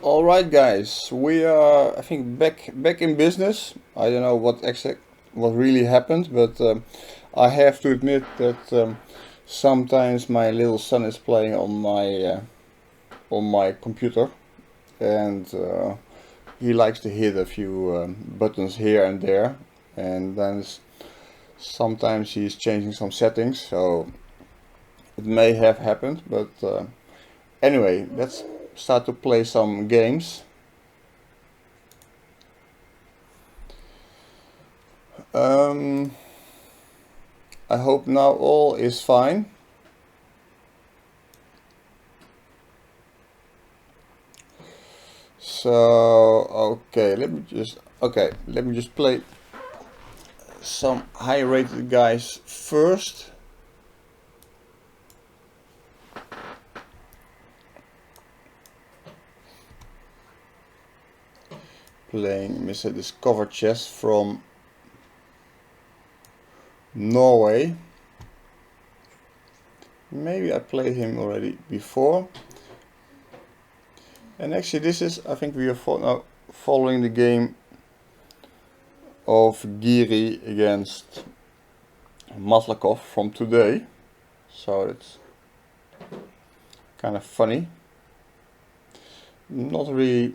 All right, guys, we are, I think, back in business. I don't know what really happened, but I have to admit that sometimes my little son is playing on my computer, and he likes to hit a few buttons here and there, and then sometimes he's changing some settings, so it may have happened. But anyway, let's start to play some games. I hope now all is fine. So let me just play some high rated guys first. Playing Mr. Discover Chess from Norway. Maybe I played him already before. And actually this is, I think we are now following the game of Giri against Maslakov from today. So it's kind of funny. Not really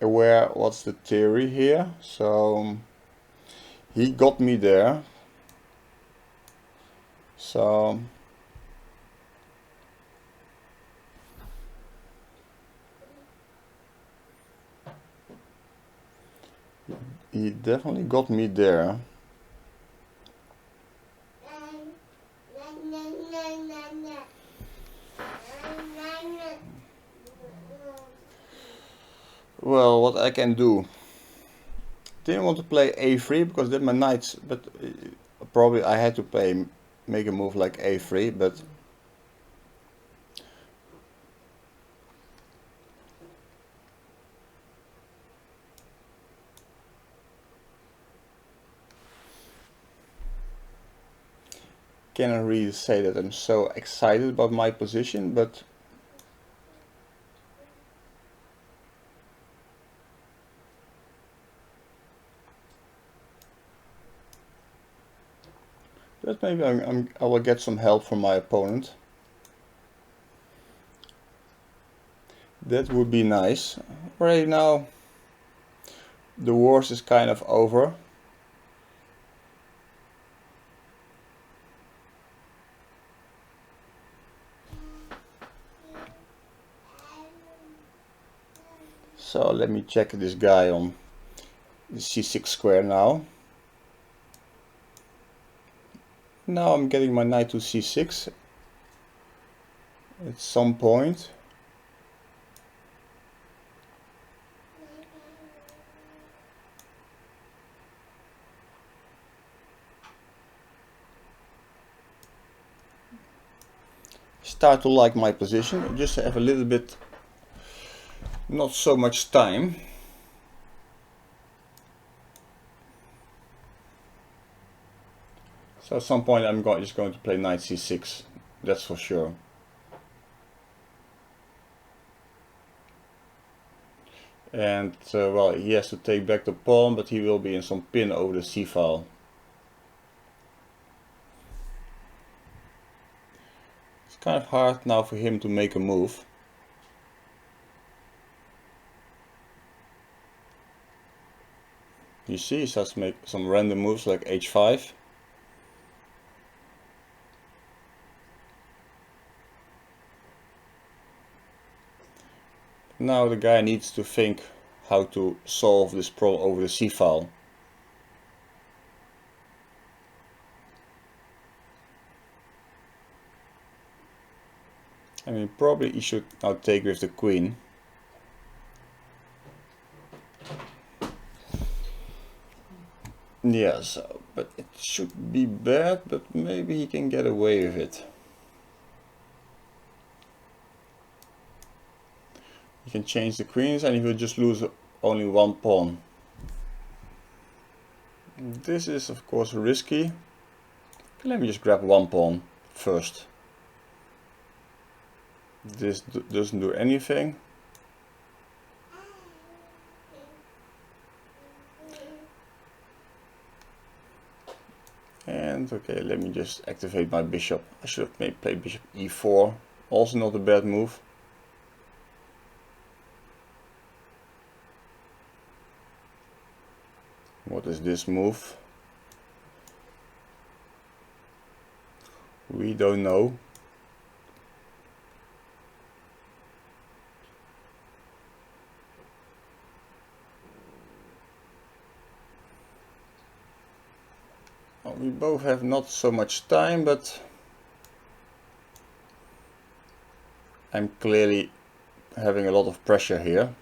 aware what's the theory here. So he got me there. So he definitely got me there. Well, what I can do. Didn't want to play a3 because then my knights, but probably I had to make a move like a3, but cannot really say that I'm so excited about my position, but maybe I will get some help from my opponent. That would be nice. Right now the worst is kind of over. So let me check this guy on the c6 square now. Now I'm getting my knight to c6 at some point. Start to like my position. I just have a little bit, not so much time. So at some point I'm just going to play knight c6, that's for sure. And well, he has to take back the pawn, but he will be in some pin over the c-file. It's kind of hard now for him to make a move. You see, he starts to make some random moves like h5. Now the guy needs to think how to solve this problem over the c-file. I mean, probably he should now take with the queen. Yes, but it should be bad, but maybe he can get away with it. He can change the queens and he will just lose only one pawn. This is of course risky. Let me just grab one pawn first. This doesn't do anything. And okay, let me just activate my bishop. I should have maybe played bishop e4. Also not a bad move. What is this move? We don't know. Well, we both have not so much time, but I'm clearly having a lot of pressure here.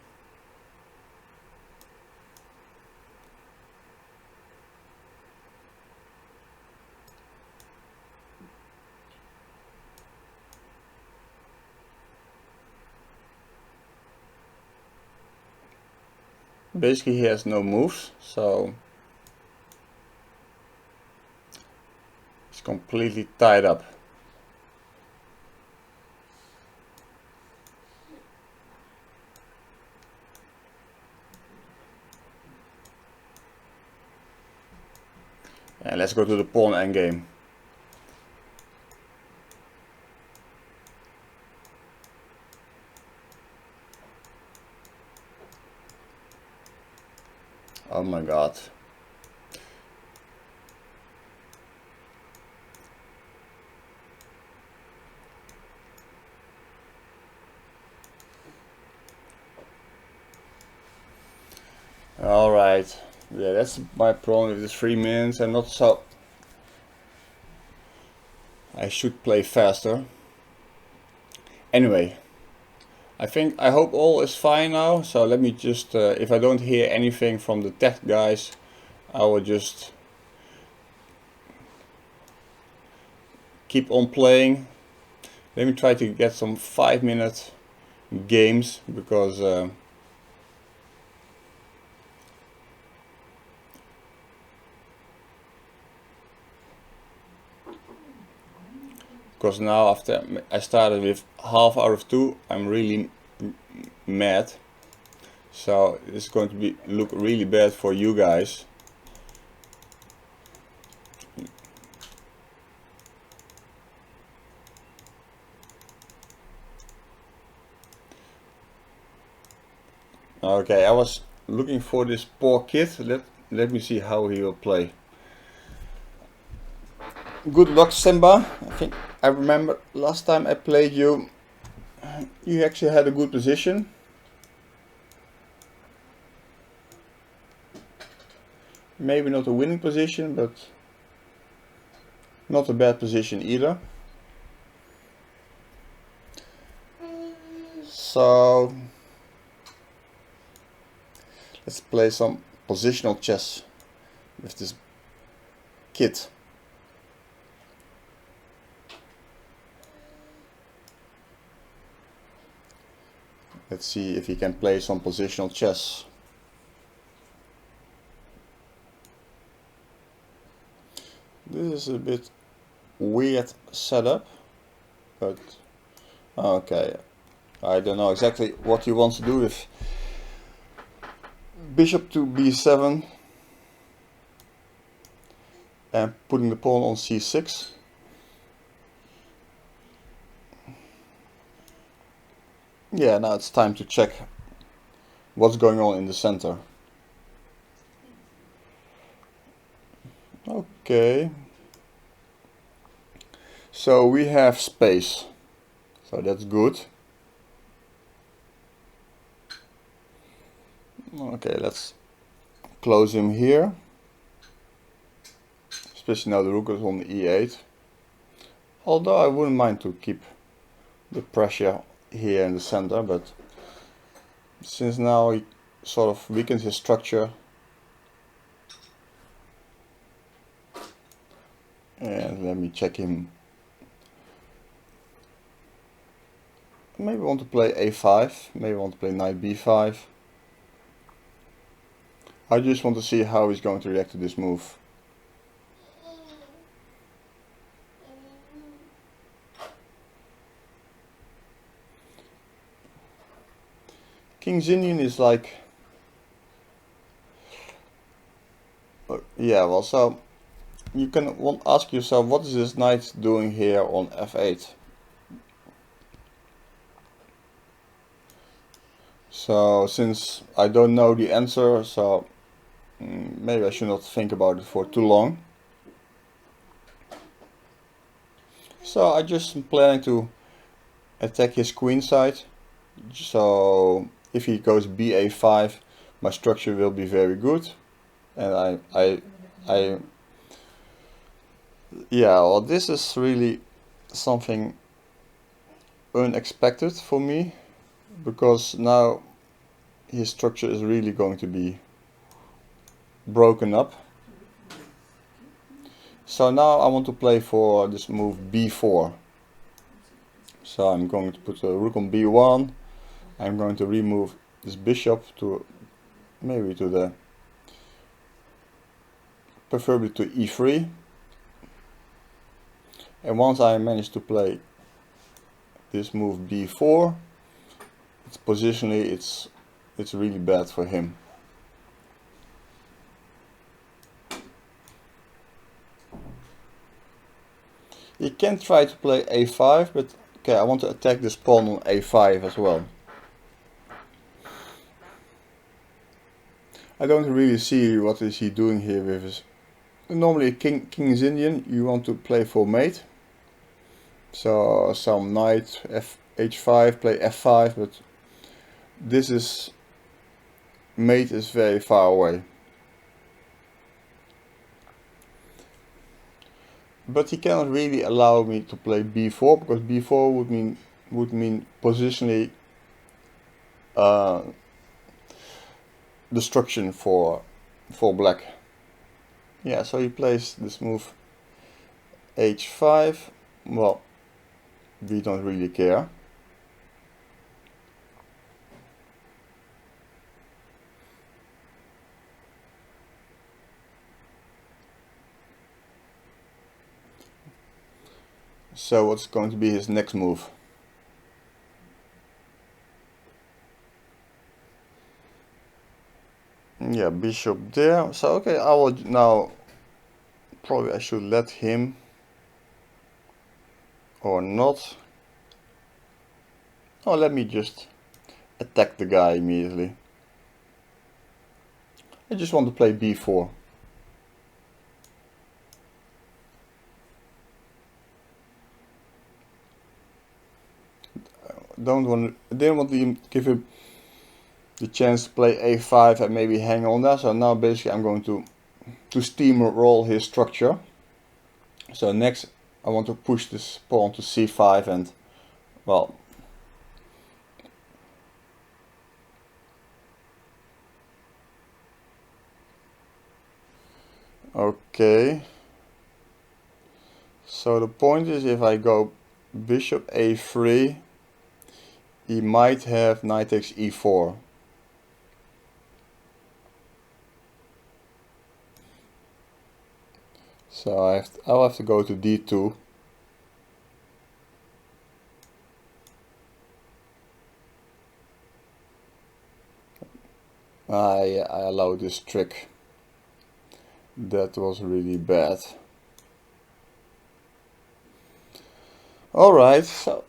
Basically he has no moves, so he's completely tied up. And let's go to the pawn endgame. Oh my god. Alright. Yeah, that's my problem with the 3 minutes. I'm not so... I should play faster. Anyway. I hope all is fine now. So let me just... if I don't hear anything from the tech guys, I will just keep on playing. Let me try to get some 5-minute games, because now after I started with half out of 2, I'm really mad. So this is going to look really bad for you guys. Okay, I was looking for this poor kid. Let me see how he will play. Good luck, Simba. I think I remember last time I played you, you actually had a good position. Maybe not a winning position, but not a bad position either. So let's play some positional chess with this kid. Let's see if he can play some positional chess. This is a bit weird setup, but okay. I don't know exactly what he wants to do with bishop to b7 and putting the pawn on c6. Yeah, now it's time to check what's going on in the center. Okay. So we have space. So that's good. Okay, let's close him here. Especially now the rook is on e8. Although I wouldn't mind to keep the pressure here in the center, but since now he sort of weakens his structure, and let me check him. Maybe want to play a5, maybe want to play knight b5. I just want to see how he's going to react to this move. King's Indian is like... yeah, well, so you can ask yourself, what is this knight doing here on f8? So since I don't know the answer, so maybe I should not think about it for too long. So I just am planning to attack his queen side. So if he goes ba5, my structure will be very good. And yeah, well, this is really something unexpected for me, because now his structure is really going to be broken up. So now I want to play for this move b4. So I'm going to put a rook on b1. I'm going to remove this bishop to maybe to the, preferably to e3. And once I manage to play this move b4, it's positionally it's really bad for him. He can try to play a5, but okay, I want to attack this pawn on a5 as well. I don't really see what is he doing here with his... Normally king is Indian, you want to play for mate. So some knight h5, play f5, but this is... mate is very far away. But he cannot really allow me to play b4, because b4 would mean positionally destruction for black. Yeah, so he plays this move h5. Well, we don't really care. So what's going to be his next move? Yeah, bishop there. So okay, I will now, probably I should let him or not. Oh, let me just attack the guy immediately. I just want to play b4. Didn't want to give him the chance to play a5 and maybe hang on there. So now basically I'm going to steamroll his structure. So next I want to push this pawn to c5 and, well, okay. So the point is, if I go bishop a3, he might have knight takes e4. So I'll have to go to d2. I allowed this trick. That was really bad. Alright, so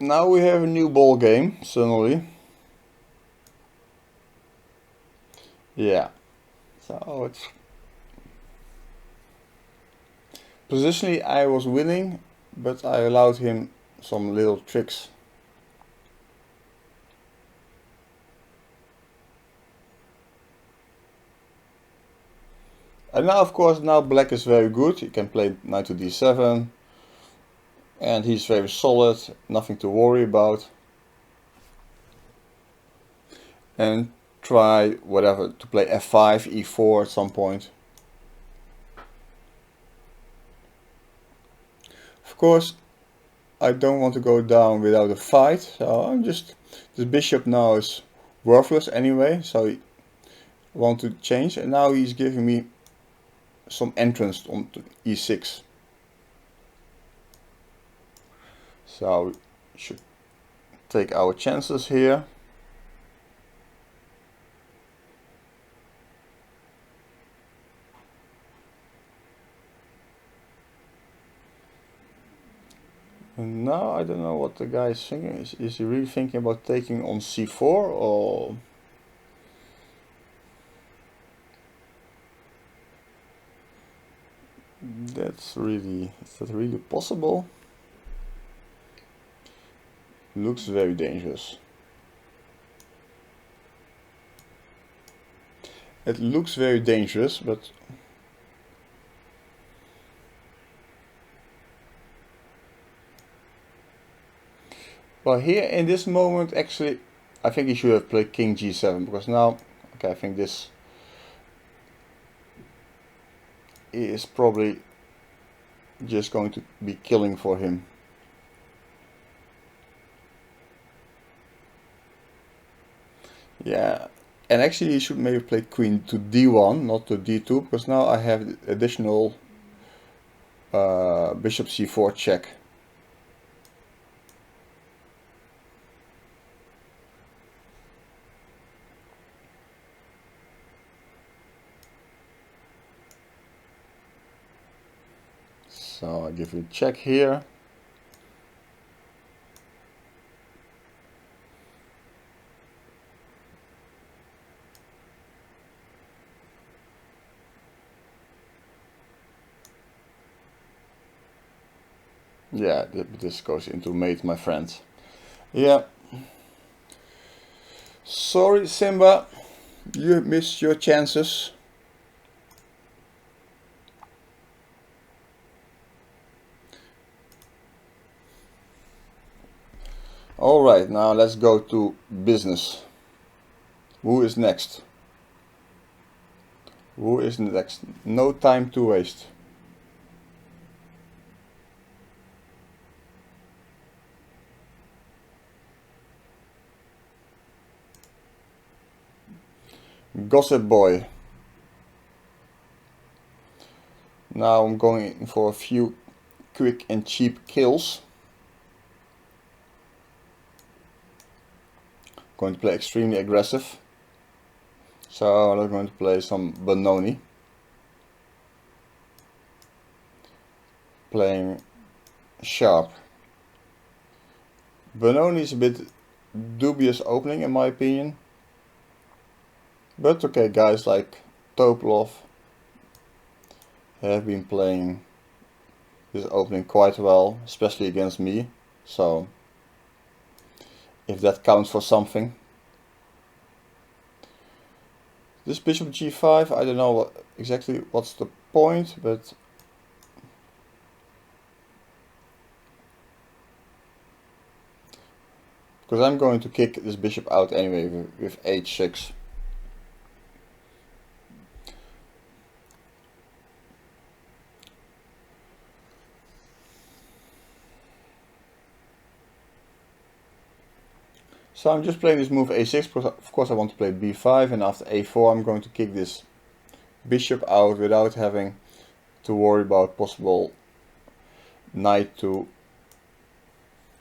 now we have a new ball game suddenly. Yeah, so it's... Positionally I was winning, but I allowed him some little tricks. And now of course, now black is very good. He can play knight to d7. And he's very solid, nothing to worry about. And try whatever, to play f5, e4 at some point. Of course, I don't want to go down without a fight, so I'm just... This bishop now is worthless anyway, so I want to change. And now he's giving me some entrance on e6. So we should take our chances here. And now I don't know what the guy is thinking. Is he really thinking about taking on c4 or? Is that really possible? Looks very dangerous. It looks very dangerous, but well, here in this moment, actually, I think he should have played King G7 because now, okay, I think this is probably just going to be killing for him. Yeah, and actually he should maybe play Queen to D1, not to D2, because now I have additional Bishop C4 check. So I give it a check here. Yeah, this goes into mate, my friend. Yeah. Sorry, Simba. You missed your chances. Alright, now let's go to business. Who is next? Who is next? No time to waste. Gossip Boy. Now I'm going for a few quick and cheap kills. Going to play extremely aggressive. So I'm going to play some Benoni. Playing sharp. Benoni is a bit dubious opening in my opinion. But okay, guys like Topolov have been playing this opening quite well, especially against me. So if that counts for something. This bishop g5, I don't know exactly what's the point, but because I'm going to kick this bishop out anyway with h6. So I'm just playing this move a6 because of course I want to play b5, and after a4 I'm going to kick this bishop out without having to worry about possible knight to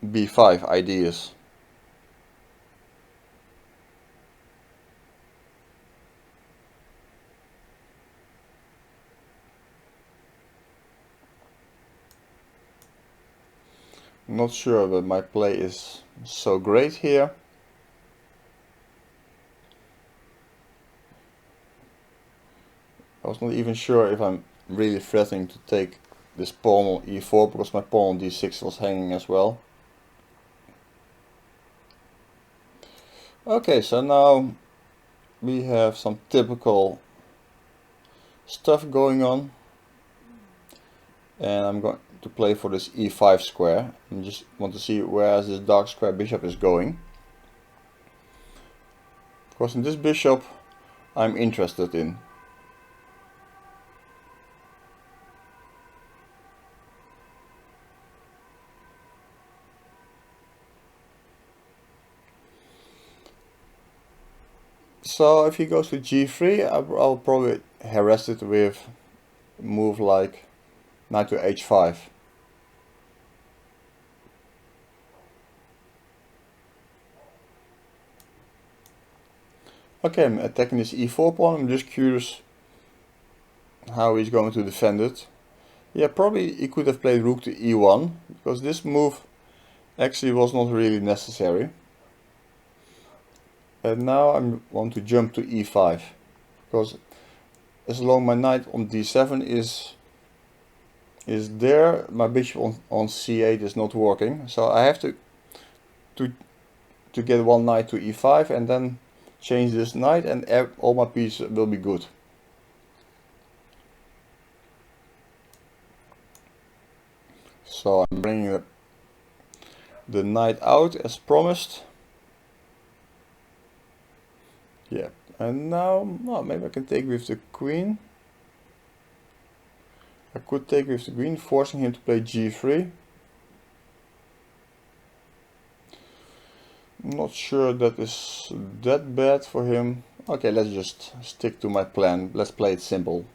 b5 ideas. I'm not sure that my play is so great here. I was not even sure if I'm really threatening to take this pawn on e4 because my pawn on d6 was hanging as well. Okay, so now we have some typical stuff going on, and I'm going to play for this e5 square and just want to see where this dark square bishop is going, because in this bishop I'm interested in. So if he goes to g3, I'll probably harass it with a move like knight to h5. Okay, I'm attacking this e4 pawn. I'm just curious how he's going to defend it. Yeah, probably he could have played rook to e1, because this move actually was not really necessary. And now I want to jump to e5, because as long my knight on d7 is there, my bishop on c8 is not working. So I have to get one knight to e5 and then change this knight, and all my pieces will be good. So I'm bringing the knight out as promised. Yeah, and now, well, maybe I can take with the queen. I could take with the queen, forcing him to play g3. I'm not sure that is that bad for him. Okay, let's just stick to my plan. Let's play it simple.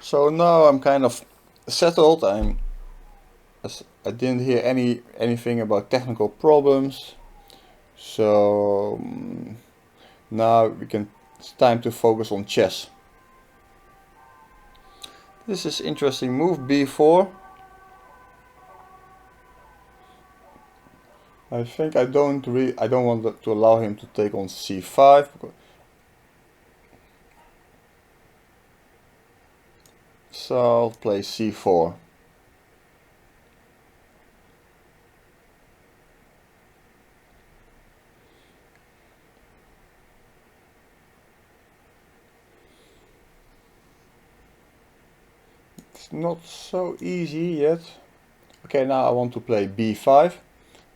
So now I'm kind of settled. I didn't hear anything about technical problems. So now it's time to focus on chess. This is interesting move, b4. I think I don't want to allow him to take on c5. So I'll play c4. It's not so easy yet. Okay, now I want to play b5.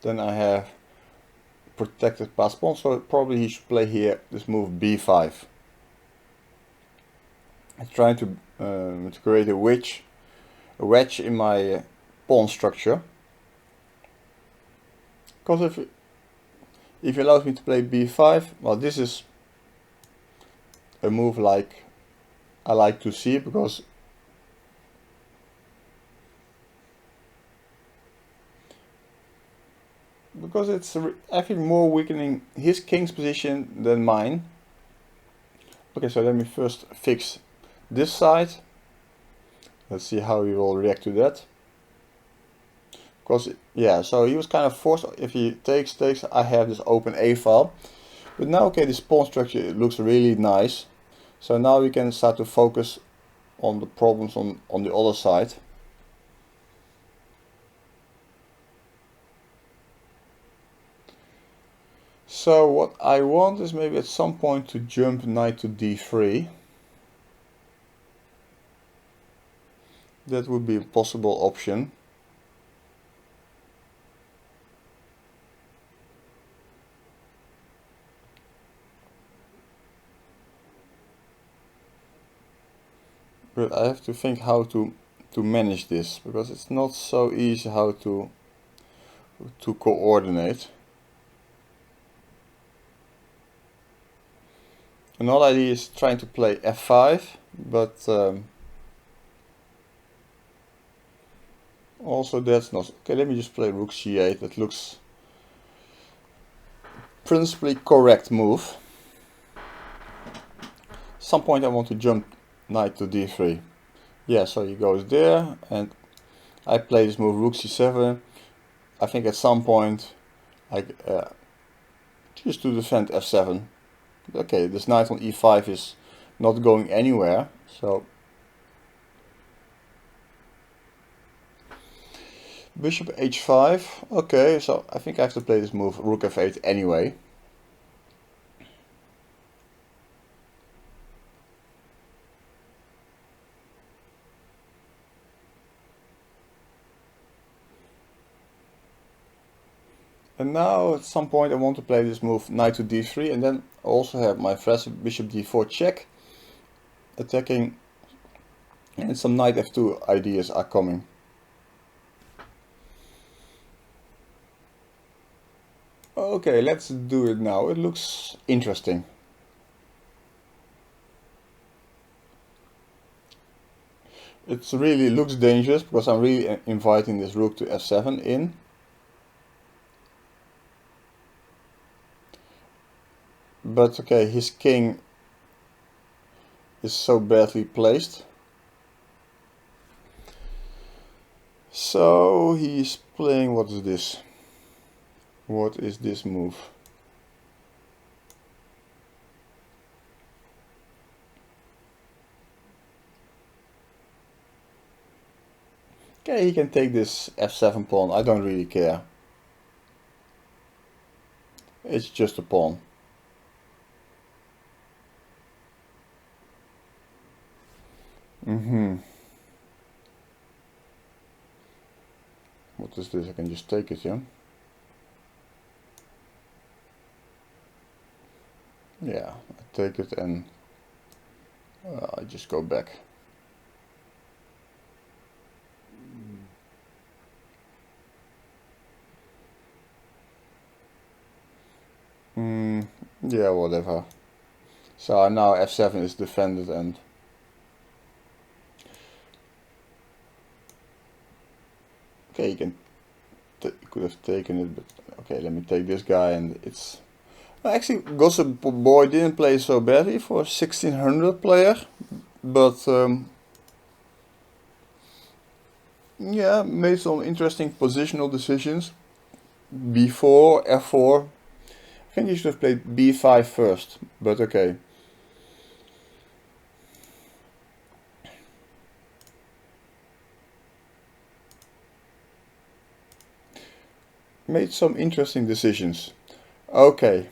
Then I have protected pass pawn, so probably he should play here this move b5. I'm trying to create a wedge in my pawn structure. Because if he allows me to play b5, well, this is a move like I like to see, because it's, I think, more weakening his king's position than mine. Okay, so let me first fix this side. Let's see how he will react to that. Because, yeah, so he was kind of forced. If he takes, I have this open a file. But now, okay, this pawn structure, it looks really nice. So now we can start to focus on the problems on the other side. So what I want is maybe at some point to jump knight to d3. That would be a possible option. But I have to think how to manage this, because it's not so easy how to coordinate. Another idea is trying to play f5, but also that's not okay. Let me just play rook c8. That looks principally correct move. Some point I want to jump knight to d3. Yeah, so he goes there, and I play this move rook c7. I think at some point I just to defend f7. Okay, this knight on e5 is not going anywhere, so bishop h5. Okay, so I think I have to play this move rook f8 anyway. And now at some point I want to play this move knight to d3, and then also have my fresh bishop d4 check attacking, and some knight f2 ideas are coming. Okay, let's do it now. It looks interesting. It really looks dangerous because I'm really inviting this rook to f7 in. But okay, his king is so badly placed. So he's playing, what is this? What is this move? Okay, he can take this f7 pawn, I don't really care. It's just a pawn. What is this? I can just take it, yeah? Yeah, I take it and I just go back. Yeah, whatever. So now f7 is defended and okay, you could have taken it, but okay, let me take this guy and it's... Actually, Gossip Boy didn't play so badly for 1600 player, but yeah, made some interesting positional decisions. Before f4, I think he should have played b5 first, but okay. Made some interesting decisions. Okay,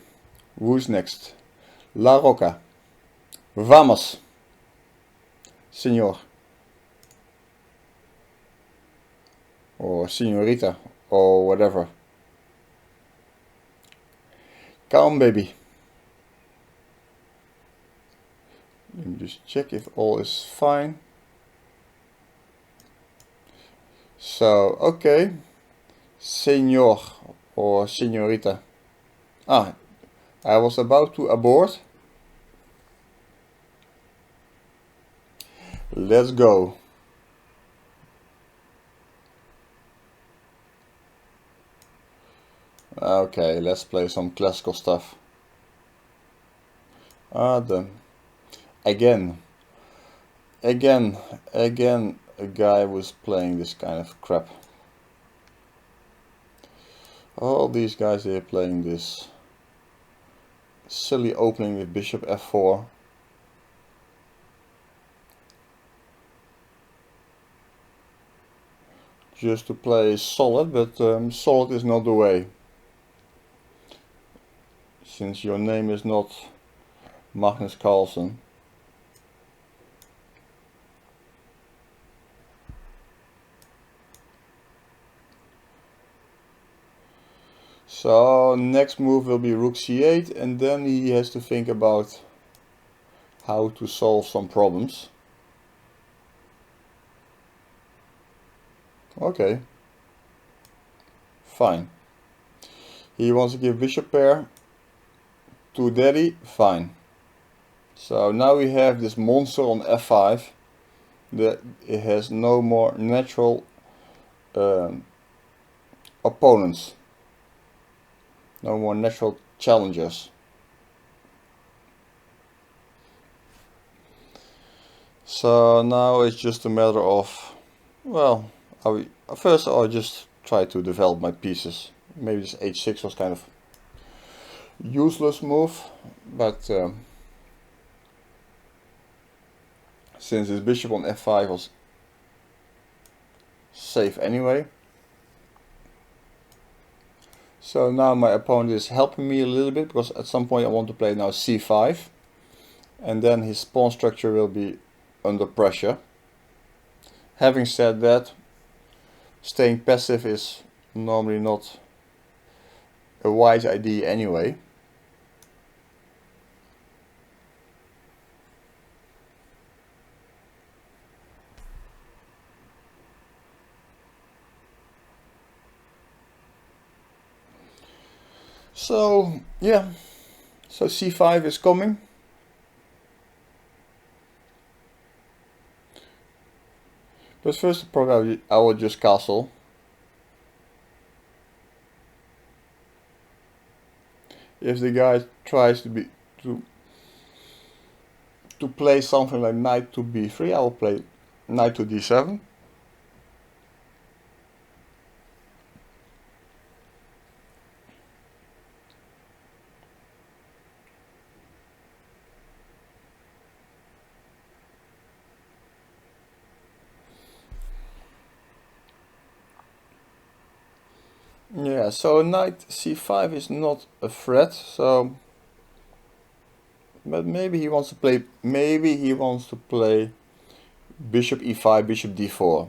who's next? La Roca. Vamos, señor. Or señorita, or whatever. Calm, baby. Let me just check if all is fine. So, okay. Señor or señorita. Ah, I was about to abort. Let's go. Okay, let's play some classical stuff. Again, a guy was playing this kind of crap. All these guys here playing this silly opening with bishop f4. Just to play solid, but solid is not the way. Since your name is not Magnus Carlsen. So next move will be rook c8, and then he has to think about how to solve some problems. Okay, fine. He wants to give bishop pair to daddy, fine. So now we have this monster on f5 that it has no more natural opponents. No more natural challengers. So now it's just a matter of, well, first I'll just try to develop my pieces. Maybe this h6 was kind of useless move, but since his bishop on f5 was safe anyway. So now my opponent is helping me a little bit, because at some point I want to play now c5, and then his pawn structure will be under pressure. Having said that, staying passive is normally not a wise idea anyway. So yeah, so c5 is coming. But first, probably I will just castle. If the guy tries to play something like knight to b3, I will play knight to d7. Yeah, so knight c5 is not a threat, so but maybe he wants to play bishop e5, bishop d4.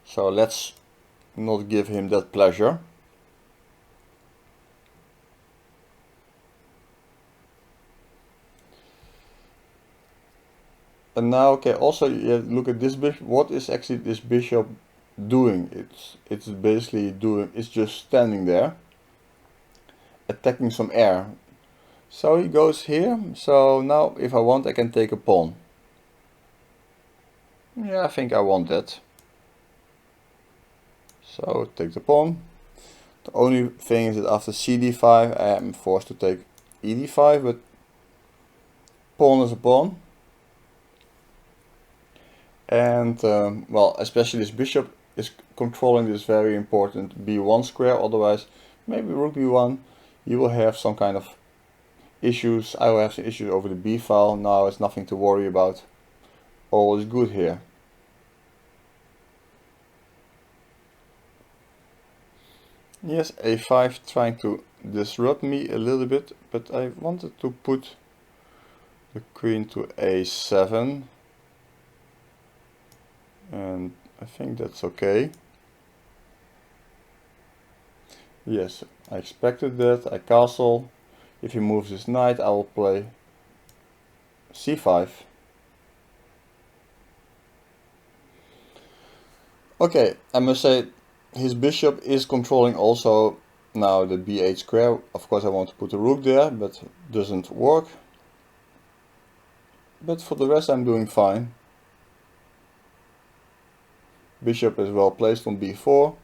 So let's not give him that pleasure. And now, okay, also you look at this bishop. What is actually this bishop doing? It's basically it's just standing there, attacking some air. So he goes here. So now if I want, I can take a pawn. Yeah, I think I want that. So take the pawn. The only thing is that after cd5 I am forced to take ed5, but pawn is a pawn. And well, especially this bishop is controlling this very important b1 square, otherwise maybe rook b1, you will have some kind of issues. I will have some issues over the b file. Now it's nothing to worry about. All is good here. Yes, a5 trying to disrupt me a little bit, but I wanted to put the queen to a7. And I think that's okay. Yes, I expected that. I castle. If he moves his knight, I will play c5. Okay, I must say his bishop is controlling also now the b8 square. Of course I want to put a rook there, but doesn't work. But for the rest I'm doing fine. Bishop is well placed on b4.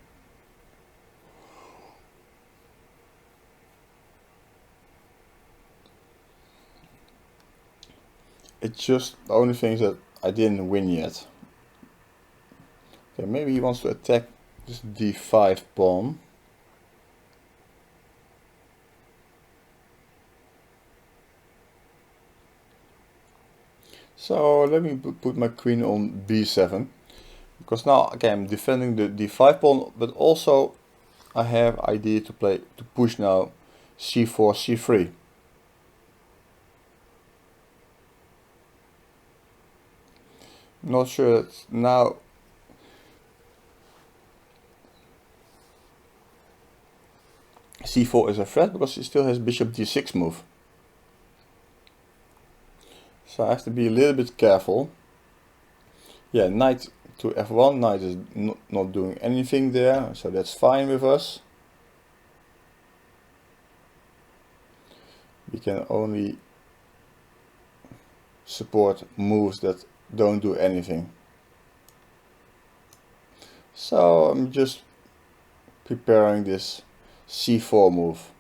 It's just the only thing is that I didn't win yet. Okay, maybe he wants to attack this d5 pawn. So let me put my queen on b7. Because now, okay, I'm defending the d5 pawn, but also I have idea to push now c4, c3. Not sure that now c4 is a threat because he still has bishop d6 move. So I have to be a little bit careful. Yeah, knight to f1, knight is not doing anything there, so that's fine with us. We can only support moves that don't do anything. So I'm just preparing this c4 move.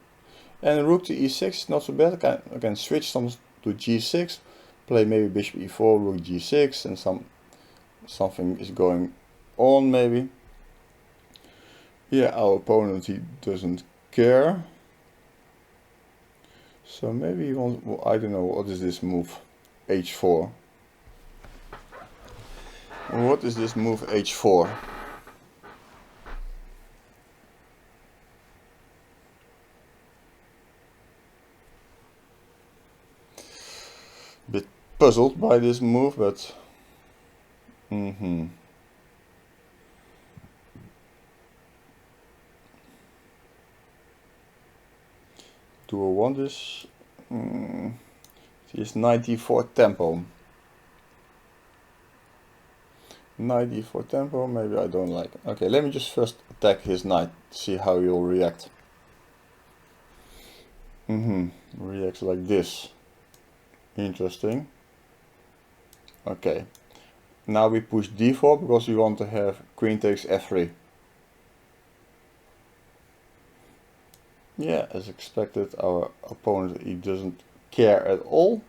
And rook to e6, not so bad. I can switch some to g6, play maybe bishop e4, rook g6, and something is going on maybe. Yeah, our opponent, he doesn't care. So maybe he wants, well, I don't know, what is this move? h4. What is this move h4? Bit puzzled by this move, but do I want this? It's 94 tempo. 94 tempo, maybe I don't like it. Okay, let me just first attack his knight, see how he'll react. Reacts like this. Interesting. Okay. Now we push d4 because we want to have queen takes f3. Yeah, as expected, our opponent, he doesn't care at all.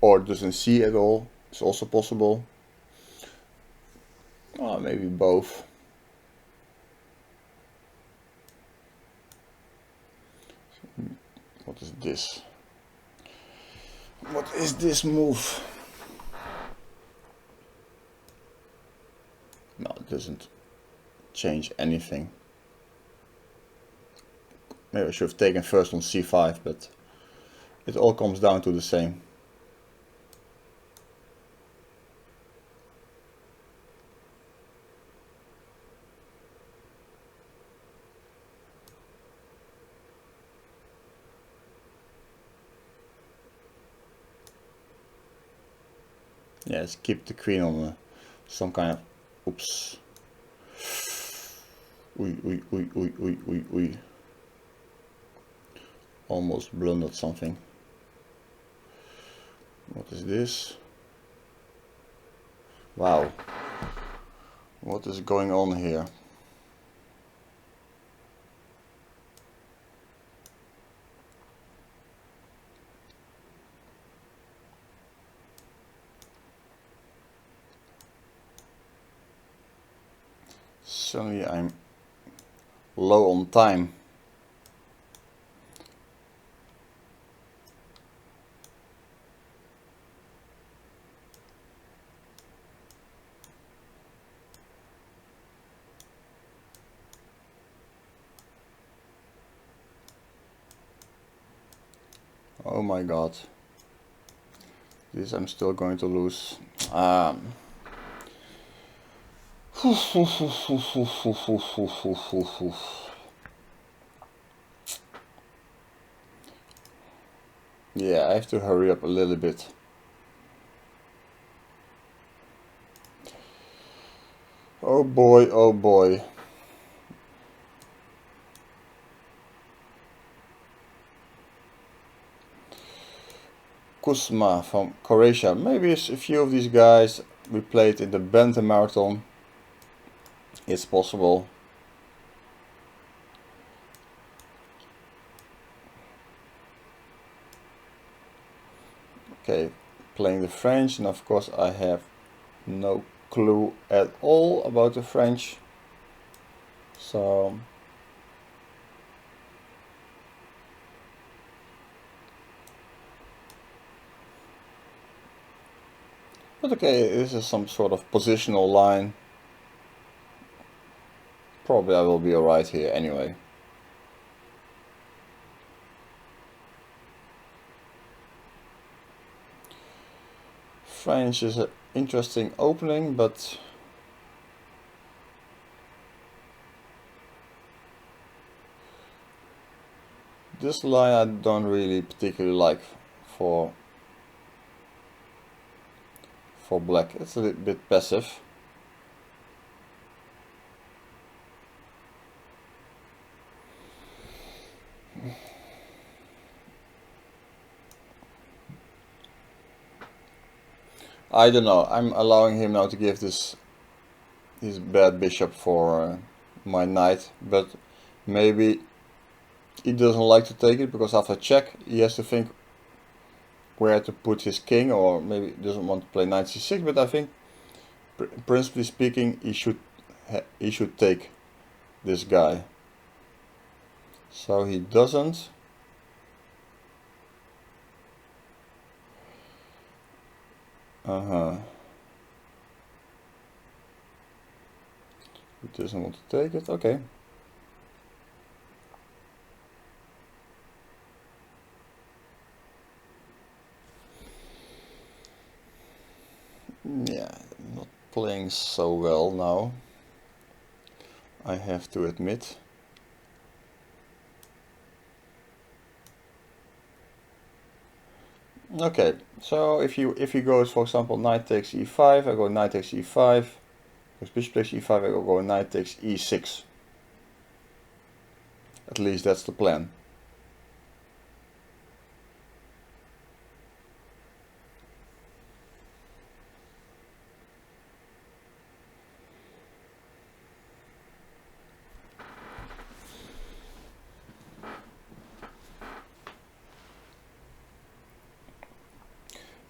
Or doesn't see at all. It's also possible. Oh, maybe both. What is this? What is this move? No, it doesn't change anything. Maybe I should have taken first on c5, but it all comes down to the same. Yeah, let's keep the queen on some kind of, oops. Ui. Almost blundered something. What is this? Wow. What is going on here? Suddenly I'm low on time. Oh my god. This I'm still going to lose. Yeah, I have to hurry up a little bit. Oh boy, oh boy. Kuzma from Croatia. Maybe a few of these guys we played in the Banter Marathon. It's possible. Okay, playing the French, and of course I have no clue at all about the French. So but okay, this is some sort of positional line. Probably I will be alright here anyway. French is an interesting opening, but this line I don't really particularly like for black. It's a little bit passive. I don't know. I'm allowing him now to give this bad bishop for my knight, but maybe he doesn't like to take it because after check he has to think where to put his king, or maybe he doesn't want to play knight c6. But I think, principally speaking, he should take this guy. So he doesn't. He doesn't want to take it. Okay. Yeah, not playing so well now, I have to admit. Okay, so if he goes, for example, knight takes e5, I go knight takes e5. If bishop takes e5, I will go knight takes e6. At least that's the plan.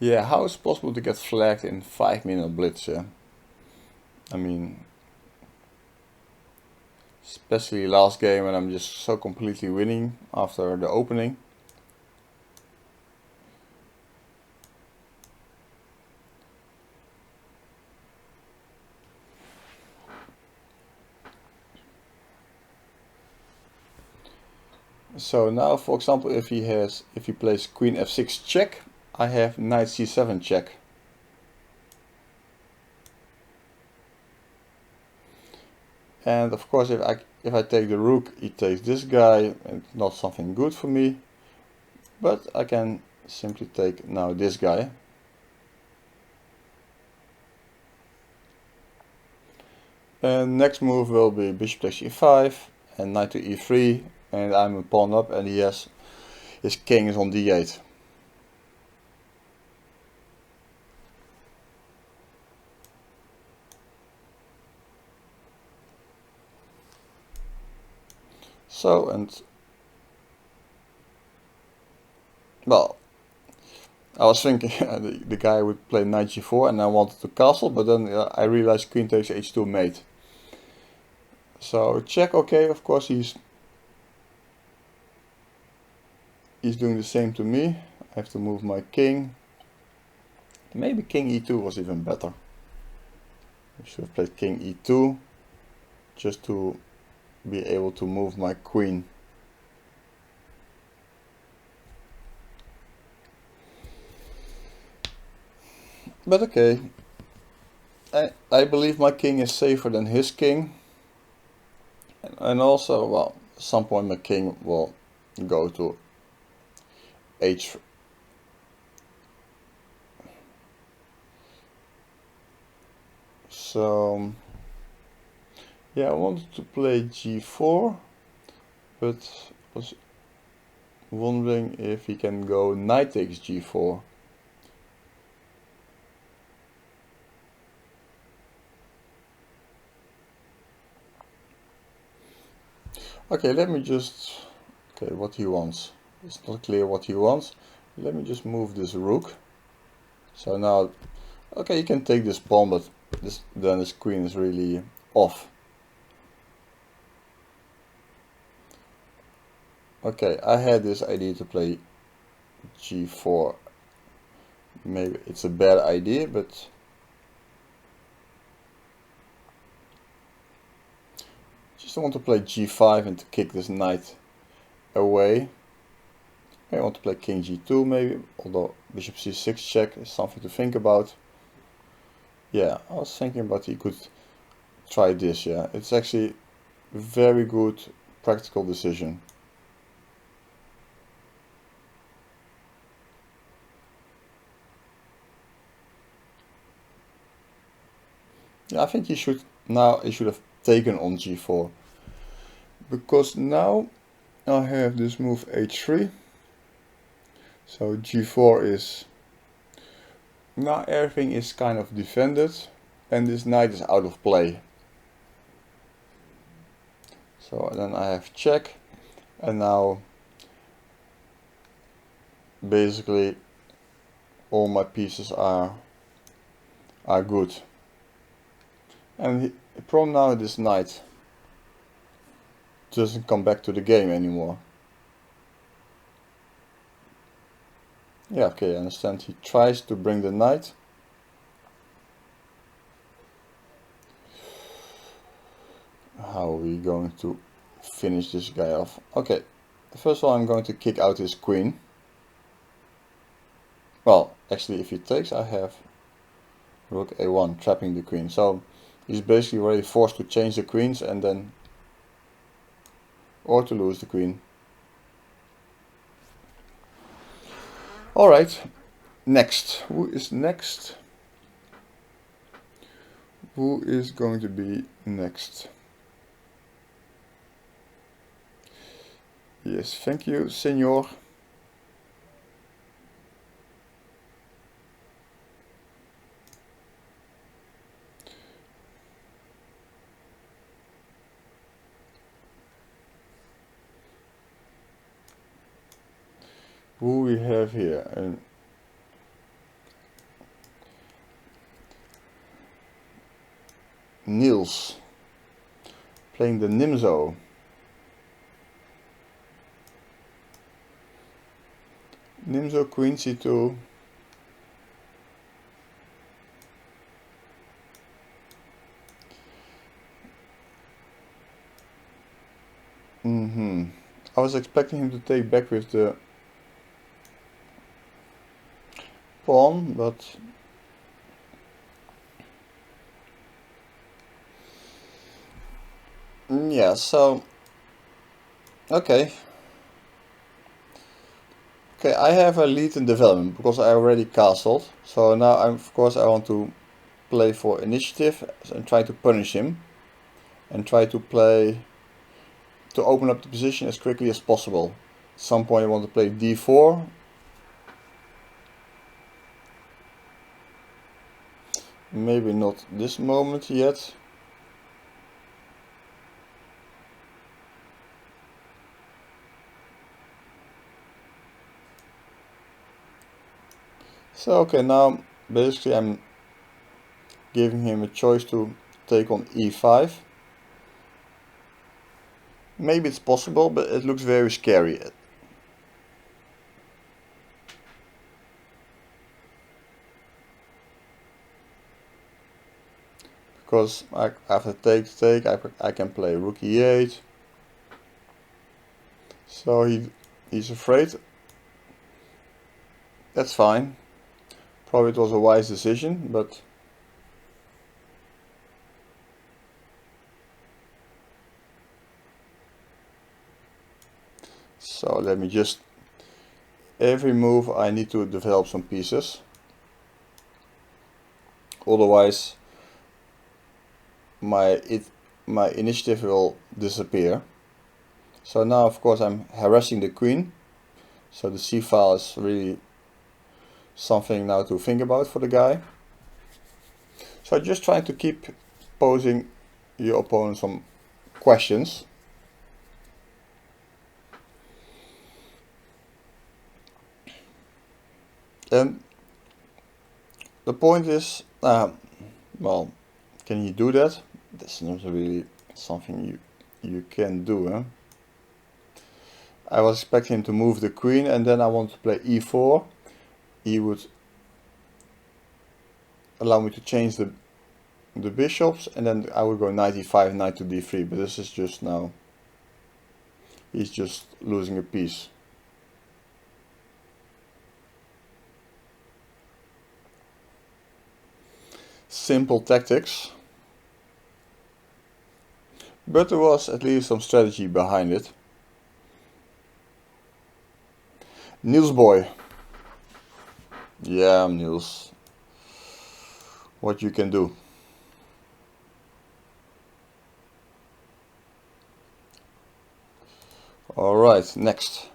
Yeah, how is it possible to get flagged in 5-minute blitz? Yeah? I mean, especially last game when I'm just so completely winning after the opening. So now, for example, if he plays Queen F6 check, I have Knight C7 check. And of course, if I take the rook, he takes this guy, and not something good for me. But I can simply take now this guy. And next move will be bishop takes e5 and knight to e3, and I'm a pawn up, and his king is on d8. So, and well, I was thinking the guy would play knight g4 and I wanted to castle, but then I realized queen takes h2 mate. So check, okay, of course he's doing the same to me. I have to move my king. Maybe king e2 was even better. I should have played king e2 just to be able to move my queen. But okay, I believe my king is safer than his king. And also, well, at some point my king will go to h. So, yeah, I wanted to play g4, but was wondering if he can go knight takes g4. Okay, let me just, okay, what he wants. It's not clear what he wants. Let me just move this rook. So now, okay, you can take this pawn, but then his queen is really off. Okay, I had this idea to play g4. Maybe it's a bad idea, but just want to play g5 and to kick this knight away. I want to play king g2 maybe, although bishop c6 check is something to think about. Yeah, I was thinking about he could try this, yeah. It's actually a very good practical decision. Yeah, I think he should have taken on g4. Because now I have this move h3. So g4 is, now everything is kind of defended and this knight is out of play. So then I have check, and now basically all my pieces are good. And the problem now is this knight doesn't come back to the game anymore. Yeah, okay, I understand. He tries to bring the knight. How are we going to finish this guy off? Okay, first of all I'm going to kick out his queen. Well, actually if he takes, I have rook a1 trapping the queen. So he's basically already forced to change the queens and then, or to lose the queen. Alright, next. Who is next? Who is going to be next? Yes, thank you, senor. Who we have here? And Niels playing the Nimzo. Nimzo Queen C2. I was expecting him to take back with the pawn, but yeah, so okay, I have a lead in development because I already castled, so now of course I want to play for initiative and try to punish him and try to play to open up the position as quickly as possible. At some point I want to play d4. Maybe not this moment yet. So okay, now basically I'm giving him a choice to take on e5. Maybe it's possible, but it looks very scary. Because after take, I can play rook e8. So he's afraid. That's fine. Probably it was a wise decision, but so let me just, every move I need to develop some pieces. Otherwise my initiative will disappear. So now of course I'm harassing the queen. So the c file is really something now to think about for the guy. So just trying to keep posing your opponent some questions. And the point is, well, can you do that? That's not really something you can do, huh? I was expecting him to move the queen and then I want to play e4. He would allow me to change the bishops and then I would go knight e5, knight to d3, but this is just now, he's just losing a piece. Simple tactics, but there was at least some strategy behind it. Niels boy. Yeah, Niels. What you can do. Alright, next.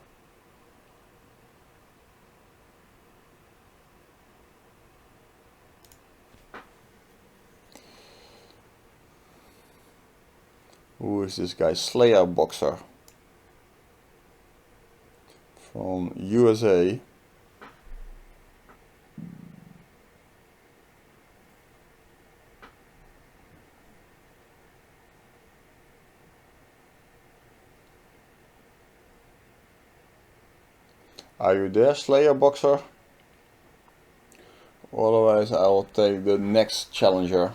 Who is this guy? Slayer Boxer. From USA. Are you there, Slayer Boxer? Otherwise I will take the next challenger.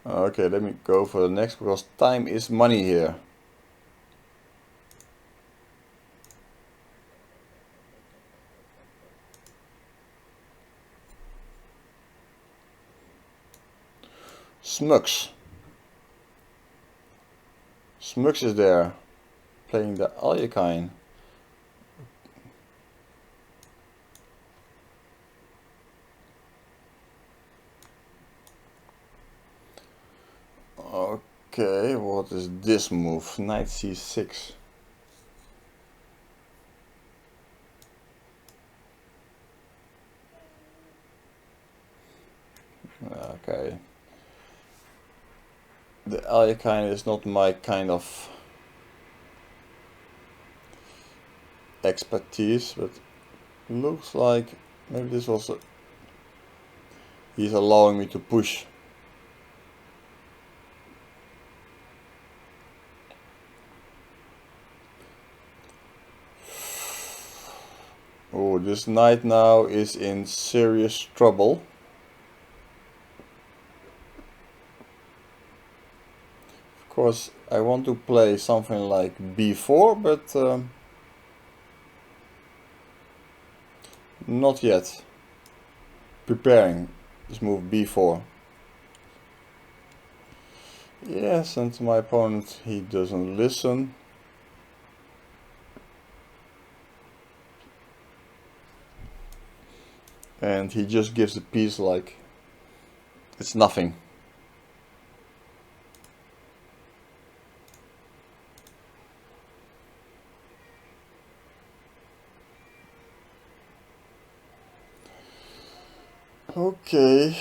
Okay, let me go for the next because time is money here. Smugs. Smugs is there, playing the Aljekain. Okay, what is this move? Knight c6. Okay. The Aljekain is not my kind of expertise, but looks like maybe this was a he's allowing me to push. Oh, this knight now is in serious trouble. Of course, I want to play something like b4, but not yet. Preparing this move b4. Yes, and my opponent, he doesn't listen. And he just gives the piece like it's nothing. Okay,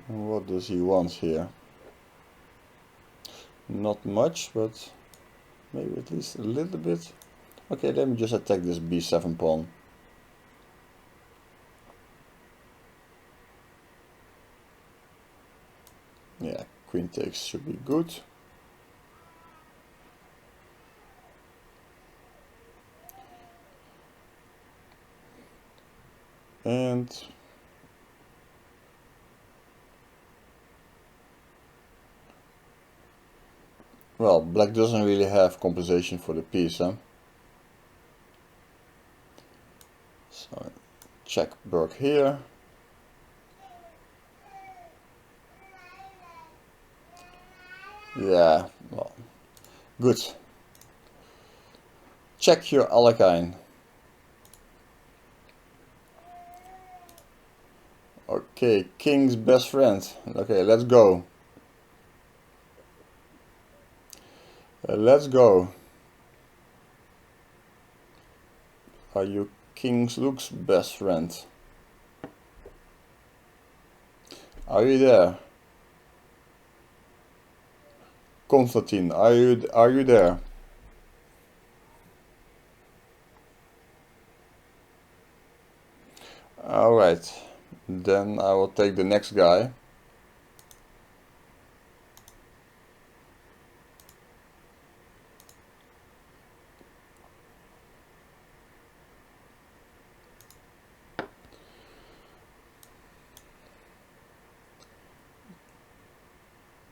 what does he want here? Not much, but maybe at least a little bit. Okay, let me just attack this b7 pawn. Yeah, queen takes should be good. And well, black doesn't really have compensation for the piece, huh? So check Burg here. Yeah, well, good. Check your Alekhine. Okay, king's best friend. Okay, let's go. Let's go. Are you King's Luke's best friend? Are you there? Konstantin, are you there? Alright, then I will take the next guy.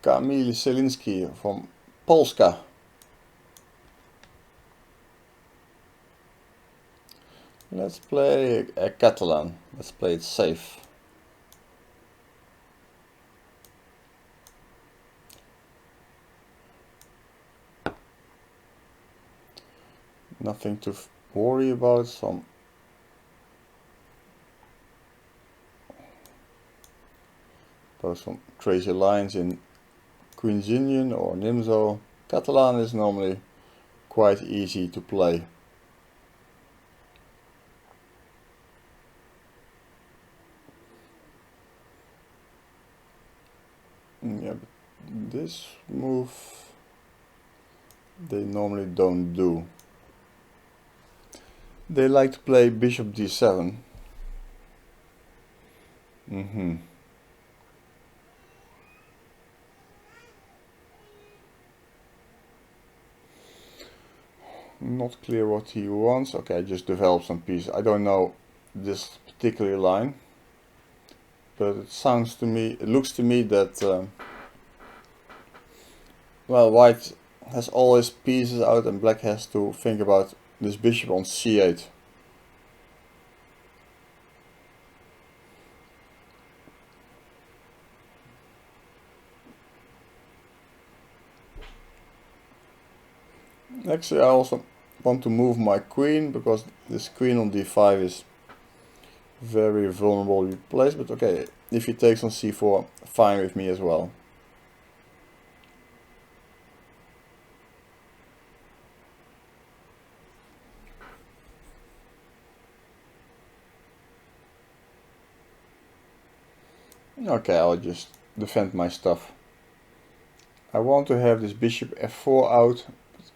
Kamil Selinski from Polska. Let's play a Catalan. Let's play it safe. Nothing to worry about. Some crazy lines in Queen's Union or Nimzo. Catalan is normally quite easy to play. Yeah, but this move they normally don't do. They like to play bishop d7. Not clear what he wants. Okay, I just developed some pieces. I don't know this particular line, but it sounds to me, it looks to me that well, white has all his pieces out and black has to think about this bishop on c8. Actually, I also want to move my queen because this queen on d5 is very vulnerably placed, but okay, if he takes on c4, fine with me as well. Okay, I'll just defend my stuff. I want to have this bishop f4 out.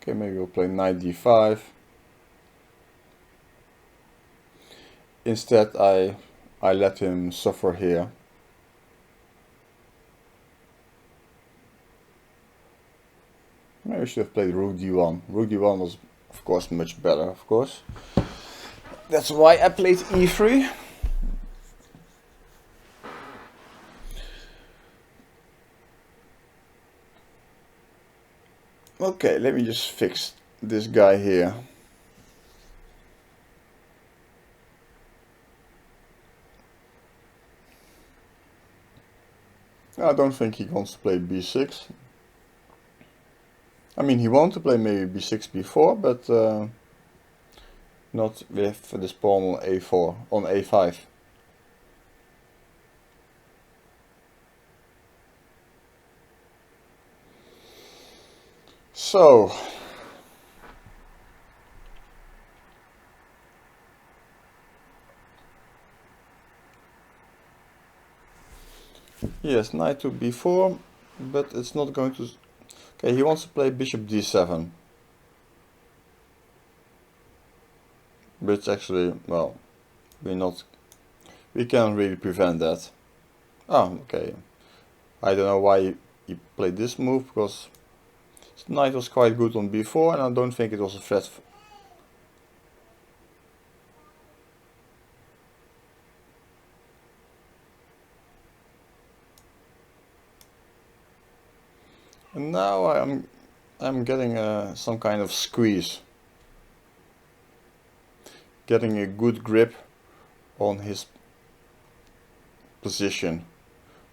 Okay, maybe we'll play knight d5. Instead, I let him suffer here. Maybe I should have played rook d1. Rook d1 was, of course, much better, of course. That's why I played e3. Okay, let me just fix this guy here. I don't think he wants to play b6. I mean, he wanted to play maybe b6, b4, but not with this pawn on a4, on a5. So, yes, knight to b4, but it's not going to... Okay, he wants to play bishop d7. But actually, well, we can't really prevent that. Oh, okay. I don't know why he played this move, because his knight was quite good on b4, and I don't think it was a threat. And now I'm getting some kind of squeeze, getting a good grip on his position.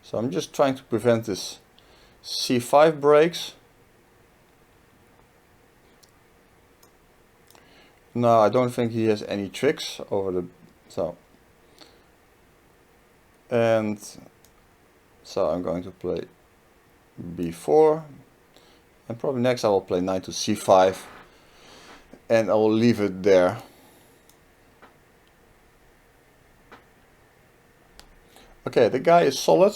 So I'm just trying to prevent this c5 breaks. No, I don't think he has any tricks over the and so I'm going to play b4, and probably next I will play knight to c5, and I will leave it there. Okay, the guy is solid.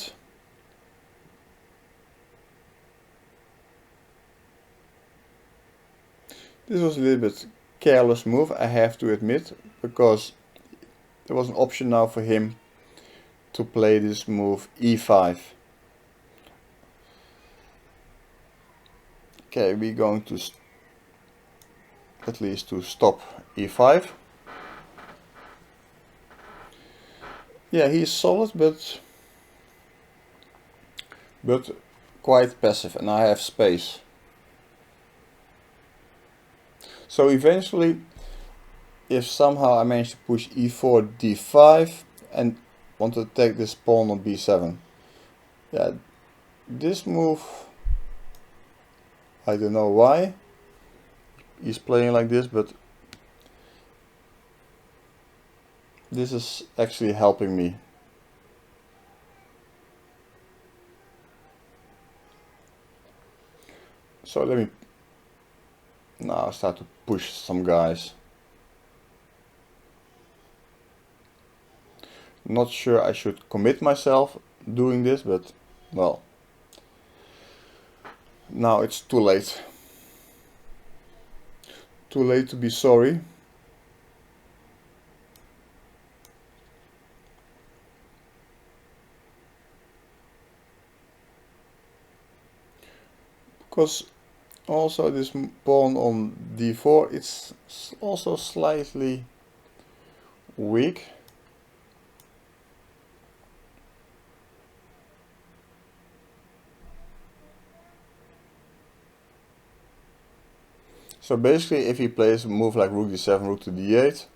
This was a little bit careless move, I have to admit, because there was an option now for him to play this move e5. Okay, we're going to at least to stop e5. Yeah, he's solid, but quite passive, and I have space. So eventually, if somehow I manage to push e4, d5, and want to take this pawn on b7, yeah, this move, I don't know why he's playing like this, but this is actually helping me. So let me now start to push some guys. Not sure I should commit myself doing this, but well, now it's too late. Too late to be sorry. Because also this pawn on d4, it's also slightly weak. So basically, if he plays a move like rook d7, rook to d8,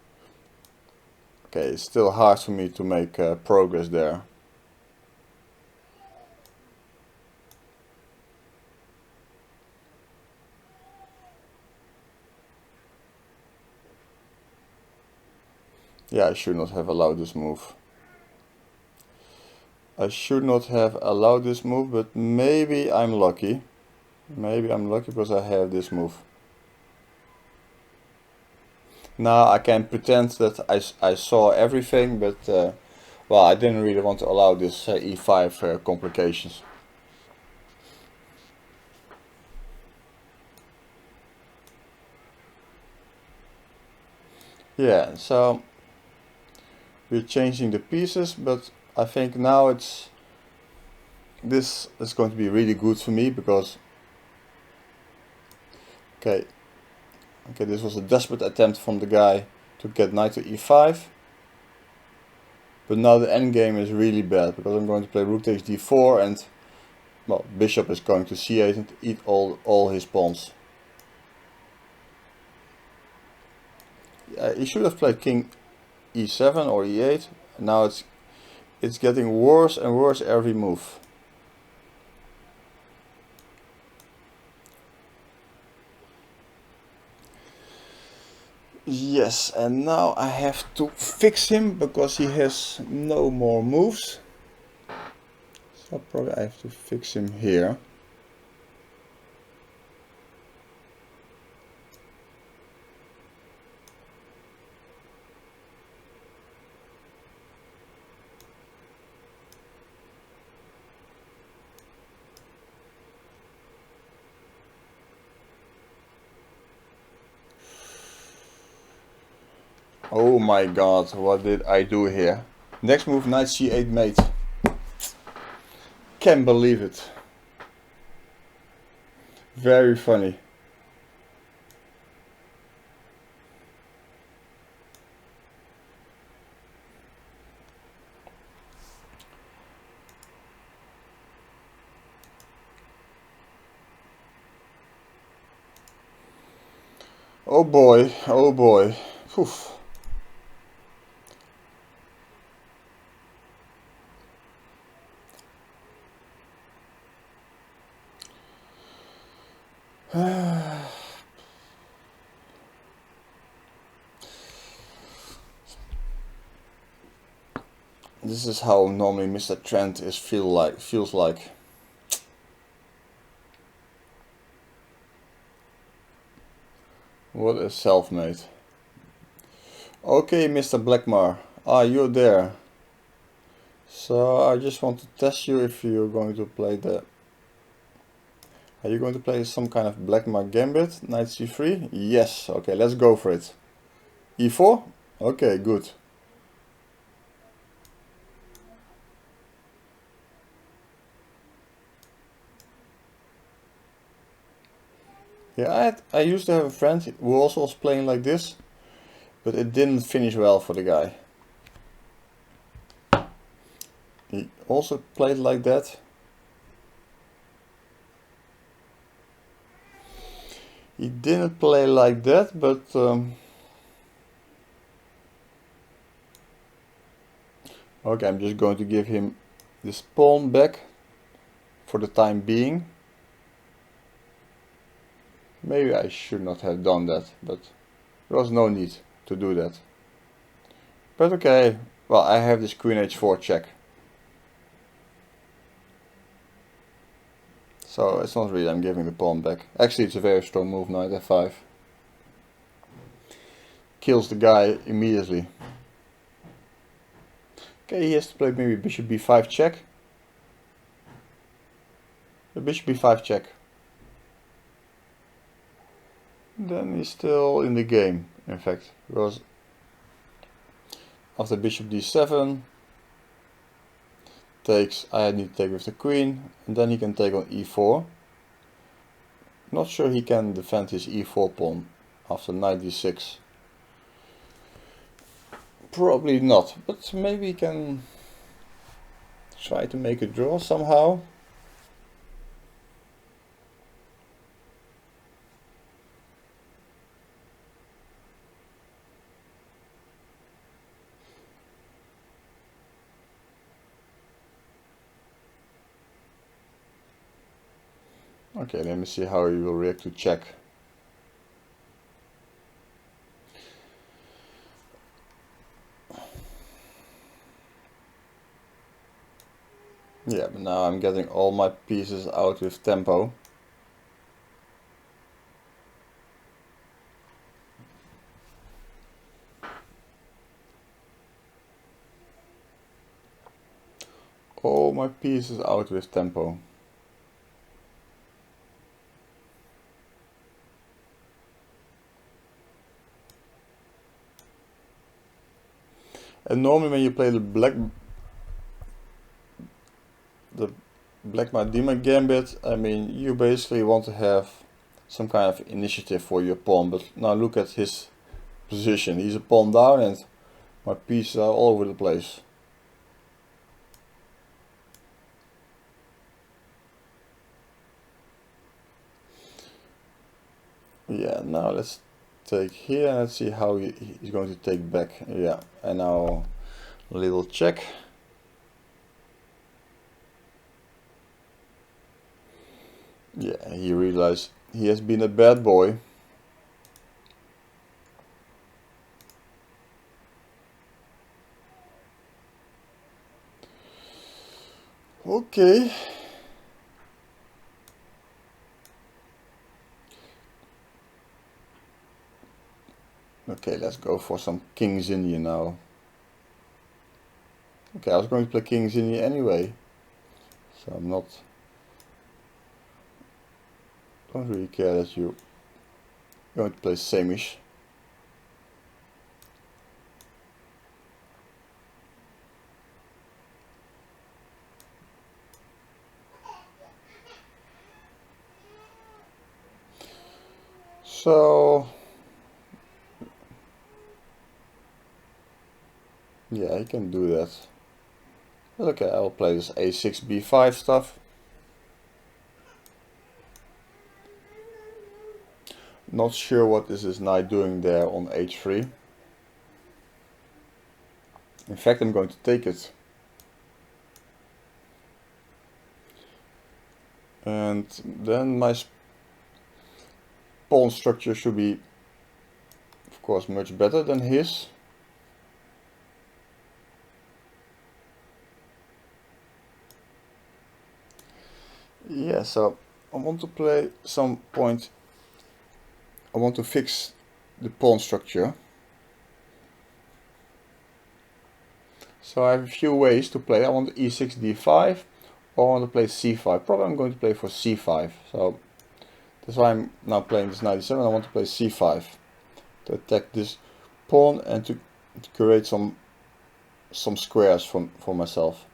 okay, it's still hard for me to make progress there. Yeah, I should not have allowed this move. I should not have allowed this move, but maybe I'm lucky. Maybe I'm lucky because I have this move. Now I can pretend that I saw everything, but well, I didn't really want to allow this e5 complications. Yeah, so we're changing the pieces, but I think now this is going to be really good for me, because Okay. Okay, this was a desperate attempt from the guy to get knight to e5. But now the endgame is really bad, because I'm going to play rook takes d4 and, well, bishop is going to c8 and eat all his pawns. He should have played king e7 or e8. Now it's getting worse and worse every move. Yes, and now I have to fix him because he has no more moves. So probably I have to fix him here. Oh my god, what did I do here? Next move, knight c8 mate. Can't believe it. Very funny. Oh boy, oh boy. Poof. This is how normally Mr. Trent feels like. What a self-made. Okay, Mr. Blackmar. Ah, you're there. So I just want to test you if you're going to play the... Are you going to play some kind of Blackmar gambit? Knight c3? Yes. Okay, let's go for it. e4? Okay, good. Yeah, I used to have a friend who also was playing like this, but it didn't finish well for the guy. He also played like that. He didn't play like that, but okay, I'm just going to give him this pawn back for the time being. Maybe I should not have done that, but there was no need to do that. But okay, well, I have this queen h4 check. So it's not really I'm giving the pawn back. Actually, it's a very strong move, knight f5. Kills the guy immediately. Okay, he has to play maybe bishop b5 check. The bishop b5 check. Then he's still in the game, in fact, because after bishop d7 takes, I need to take with the queen, and then he can take on e4. Not sure he can defend his e4 pawn after knight d6. Probably not, but maybe he can try to make a draw somehow. Okay, let me see how he will react to check. Yeah, but now I'm getting all my pieces out with tempo. All my pieces out with tempo. And normally when you play the Blackmar-Diemer gambit, I mean, you basically want to have some kind of initiative for your pawn. But now look at his position. He's a pawn down and my pieces are all over the place. Yeah, now let's take here and let's see how he's going to take back. Yeah, and now a little check. Yeah, he realized he has been a bad boy. Okay. Okay, let's go for some King's Indian now. Okay, I was going to play King's Indian anyway, so I'm not. Don't really care that you're going to play samish. So yeah, he can do that. But okay, I'll play this a6 b5 stuff. Not sure what is this knight doing there on h3. In fact, I'm going to take it. And then my pawn structure should be, of course, much better than his. Yeah, so I want to play some point. I want to fix the pawn structure. So I have a few ways to play. I want e6 d5 or I want to play c5. Probably I'm going to play for c5. So that's why I'm now playing this knight e7. I want to play c5 to attack this pawn and to create some squares for myself.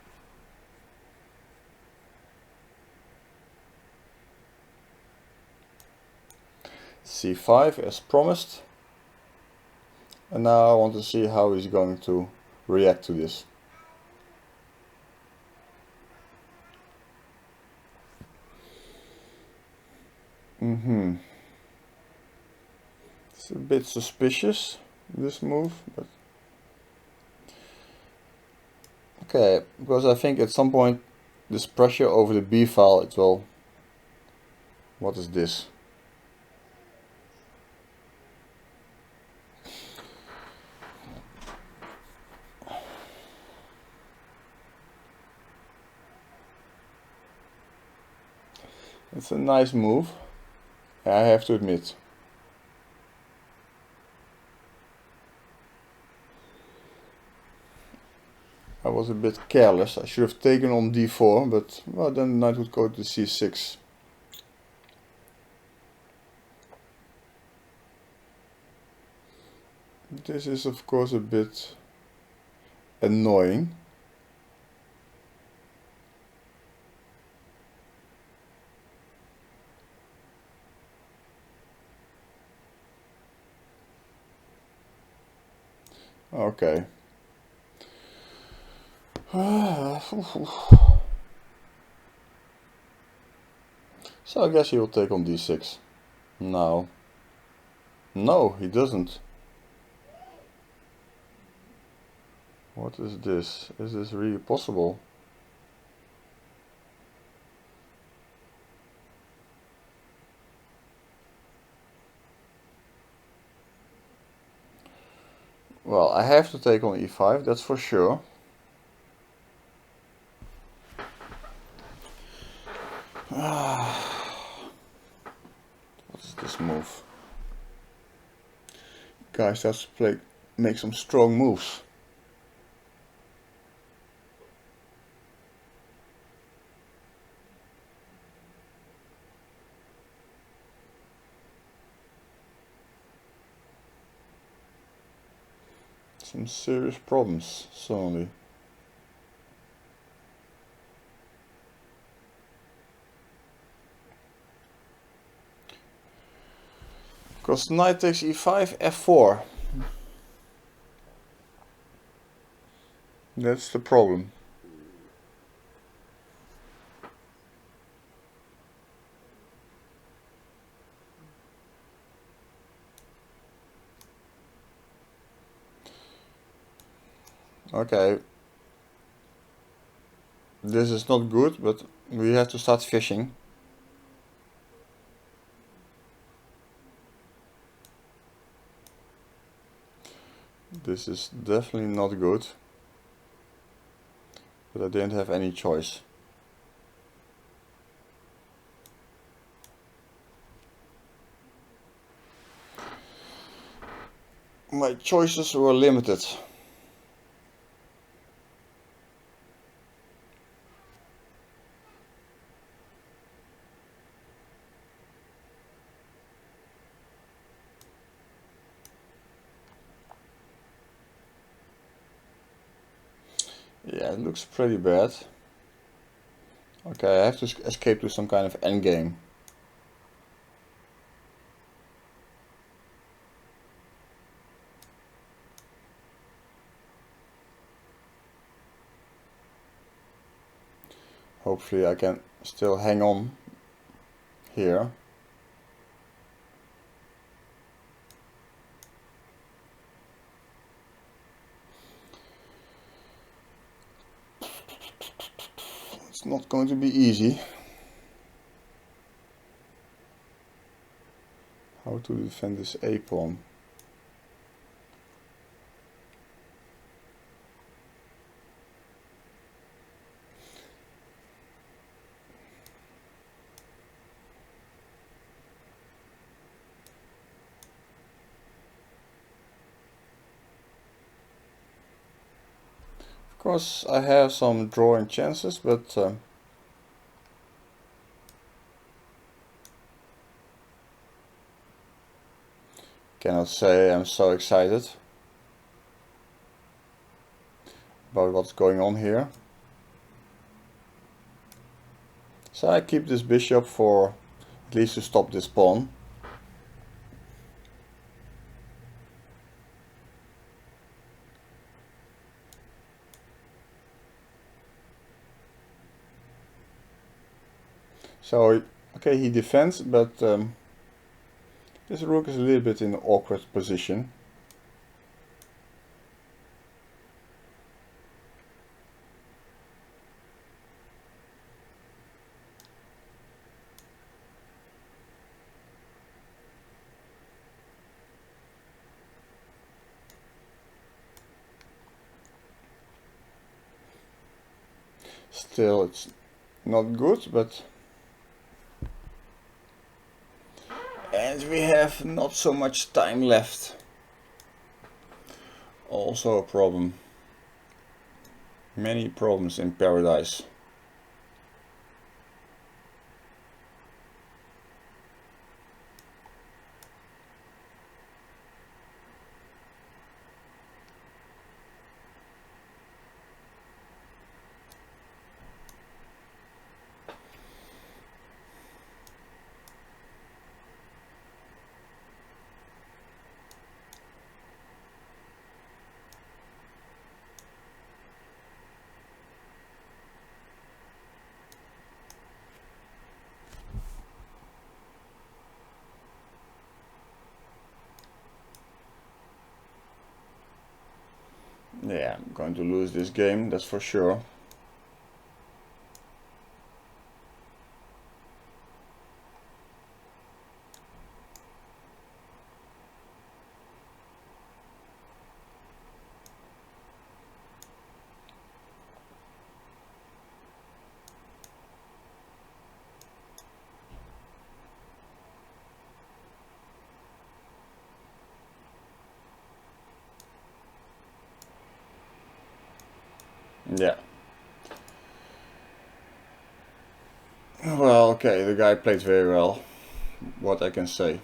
c5 as promised. And now I want to see how he's going to react to this. It's a bit suspicious, this move, but okay, because I think at some point this pressure over the b file, it will. What is this? It's a nice move, I have to admit. I was a bit careless. I should have taken on d4, but well, then the knight would go to c6. This is of course a bit annoying. Okay. So I guess he will take on d6. No. No, he doesn't. What is this? Is this really possible? Well, I have to take on e5, that's for sure. What is this move? Guy starts to make some strong moves. Some serious problems suddenly. Because knight takes e5, f4. That's the problem. Okay. This is not good, but we have to start fishing. This is definitely not good. But I didn't have any choice. My choices were limited. Yeah, it looks pretty bad. Okay, I have to escape to some kind of endgame. Hopefully I can still hang on here. It's not going to be easy. How to defend this a pawn? Of course, I have some drawing chances, but cannot say I'm so excited about what's going on here. So I keep this bishop for at least to stop this pawn. So, okay, he defends, but this rook is a little bit in an awkward position. Still, it's not good, but... And we have not so much time left. Also a problem. Many problems in paradise. Yeah, I'm going to lose this game, that's for sure. Yeah. Well, okay, the guy played very well. What I can say.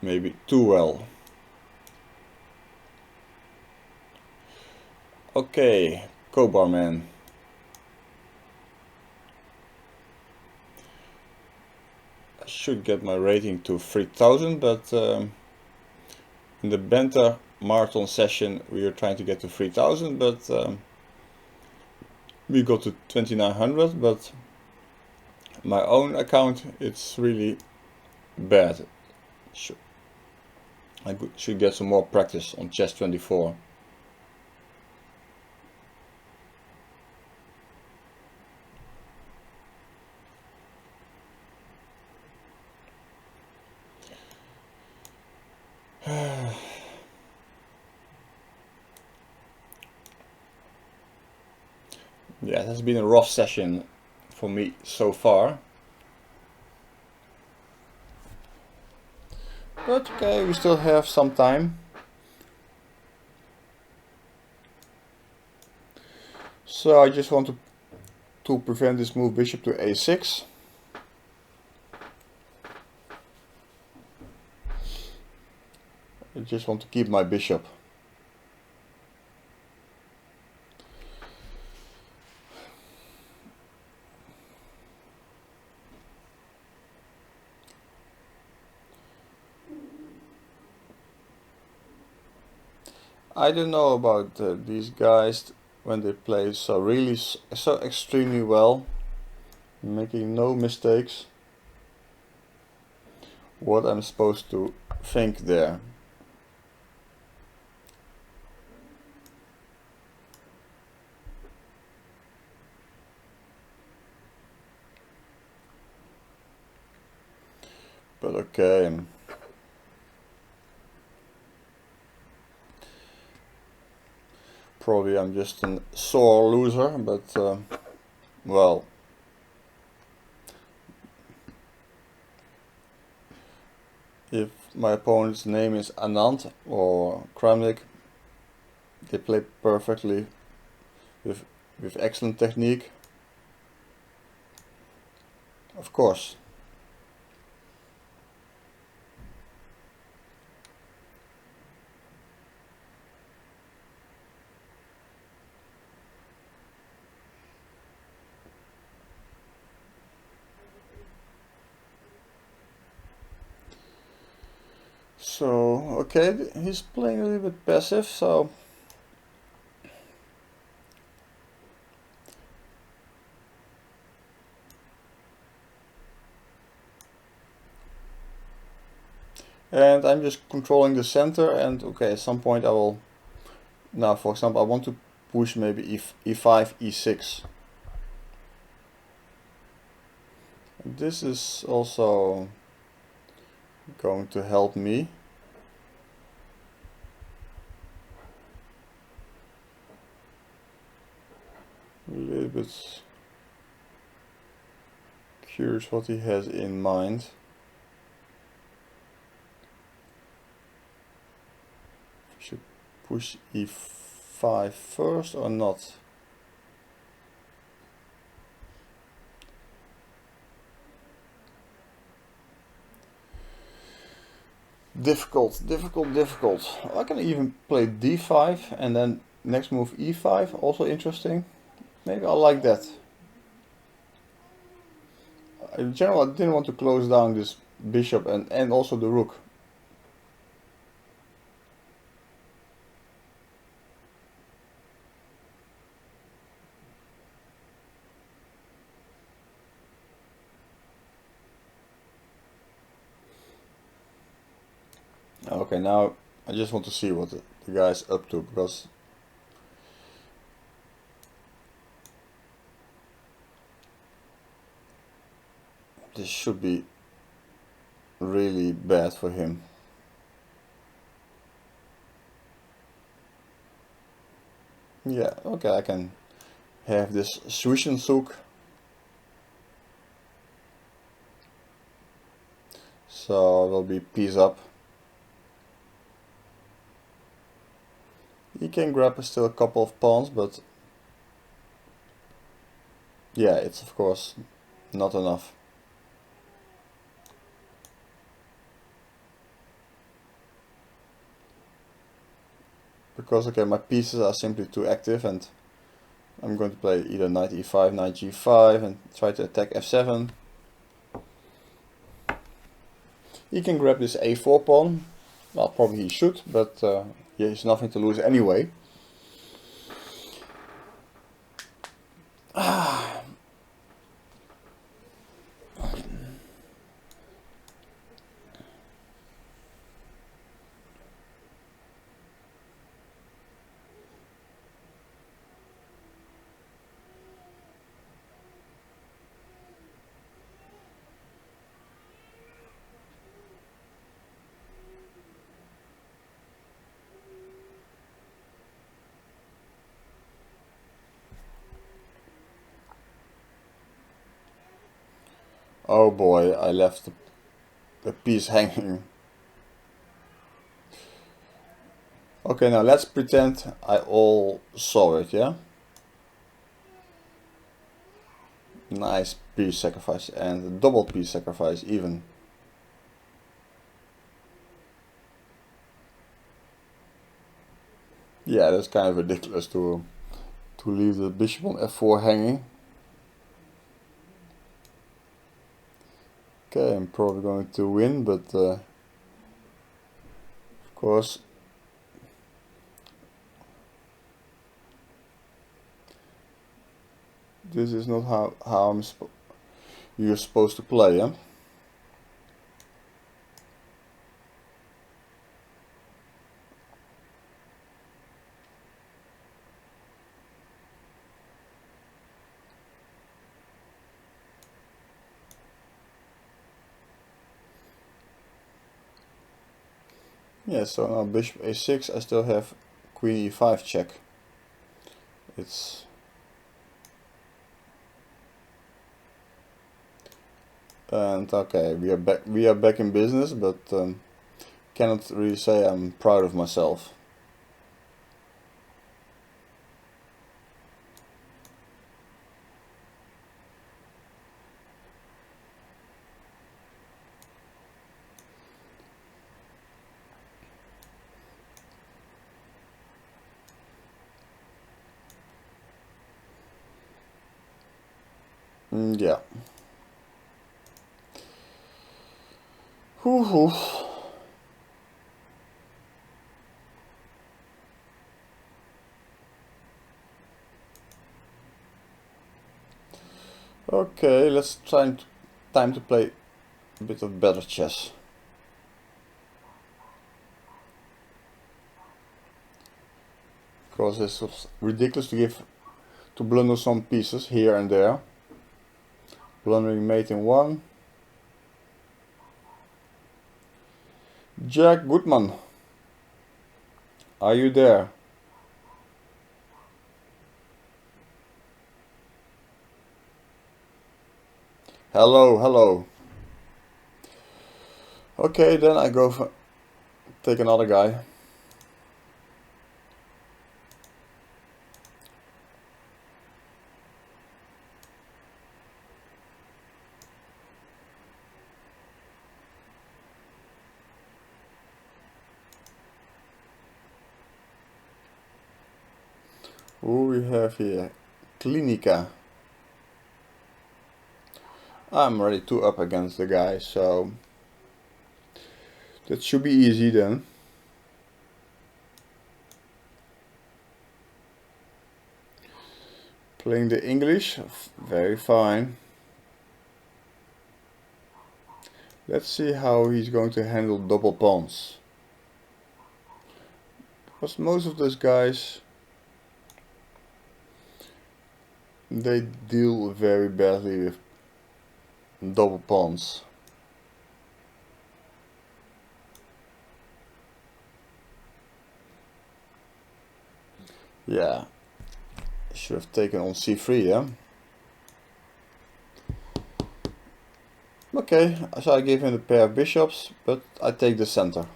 Maybe too well. Okay, Cobarman. should get my rating to 3000, but in the Banter marathon session we were trying to get to 3000, but we got to 2900. But my own account, it's really bad. I should get some more practice on chess 24. Yeah, it has been a rough session for me so far. But okay, we still have some time. So I just want to prevent this move bishop to a6. I just want to keep my bishop. I don't know about these guys when they play so extremely well, making no mistakes. What I'm supposed to think there. But okay. Probably I'm just a sore loser, but well. If my opponent's name is Anand or Kramnik, they play perfectly with excellent technique. Of course. So, okay, he's playing a little bit passive, so and I'm just controlling the center, and okay, at some point I will, now for example, I want to push maybe e5, e6. This is also going to help me. A little bit curious what he has in mind. Should push e5 first or not? Difficult. I can even play d5 and then next move e5, also interesting. Maybe I like that. In general, I didn't want to close down this bishop and also the rook. Okay, now I just want to see what the guy's up to, because this should be really bad for him. Yeah, okay, I can have this Zwischenzug. So it will be piece up. He can grab still a couple of pawns, but yeah, it's of course not enough. Because okay, my pieces are simply too active, and I'm going to play either knight e5, knight g5 and try to attack f7. He can grab this a4 pawn. Well, probably he should, but he has nothing to lose anyway. Oh boy, I left the piece hanging. Okay, now let's pretend I all saw it, yeah? Nice piece sacrifice, and a double piece sacrifice even. Yeah, that's kind of ridiculous to leave the bishop on f4 hanging. Okay, I'm probably going to win, but of course this is not how you're supposed to play, yeah? Yeah, so now bishop a6, I still have queen e5 check. It's and okay, we are back in business, but cannot really say I'm proud of myself. Yeah. Whew. Okay, let's time to play a bit of better chess. Because it's ridiculous to blunder some pieces here and there. Blundering mate in 1. Jack Goodman, are you there? Hello, hello. Okay, then I go for take another guy. Who we have here? Clinica. I'm already 2 up against the guy, so that should be easy then. Playing the English, very fine. Let's see how he's going to handle double pawns. Because most of those guys, they deal very badly with double pawns. Yeah, should have taken on c3, yeah? Okay, so I give him a pair of bishops, but I take the center.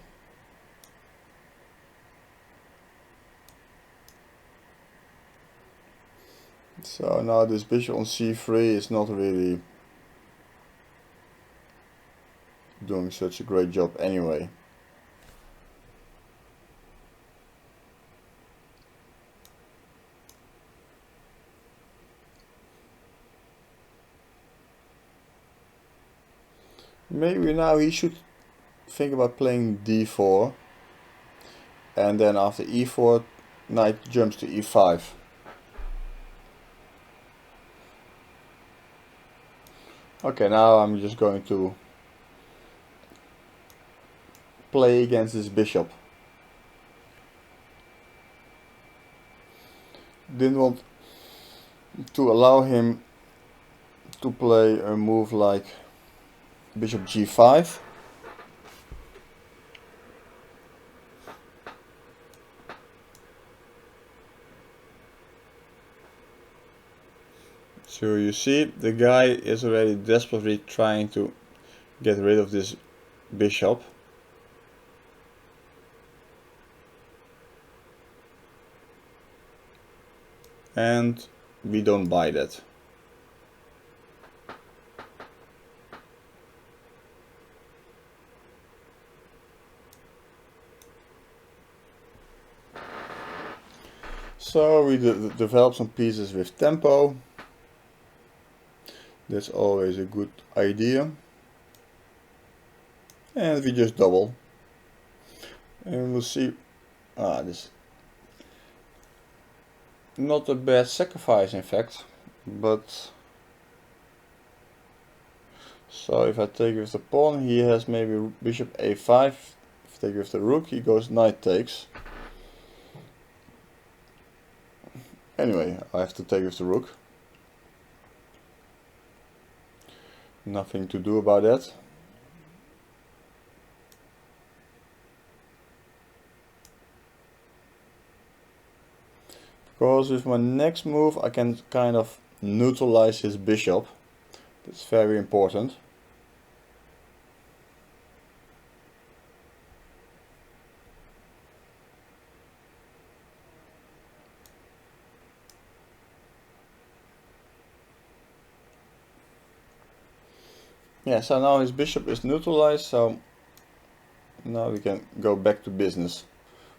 So now this bishop on c3 is not really doing such a great job anyway. Maybe now he should think about playing d4, and then after e4, knight jumps to e5. Okay, now I'm just going to play against this bishop. Didn't want to allow him to play a move like bishop g5. So you see, the guy is already desperately trying to get rid of this bishop. And we don't buy that. So we develop some pieces with tempo. That's always a good idea. And we just double. And we'll see. This not a bad sacrifice, in fact, but so if I take with the pawn, he has maybe bishop a5. If I take with the rook, he goes knight takes. Anyway, I have to take with the rook. Nothing to do about that. Because with my next move I can kind of neutralize his bishop. That's very important. Yeah, so now his bishop is neutralized, so now we can go back to business.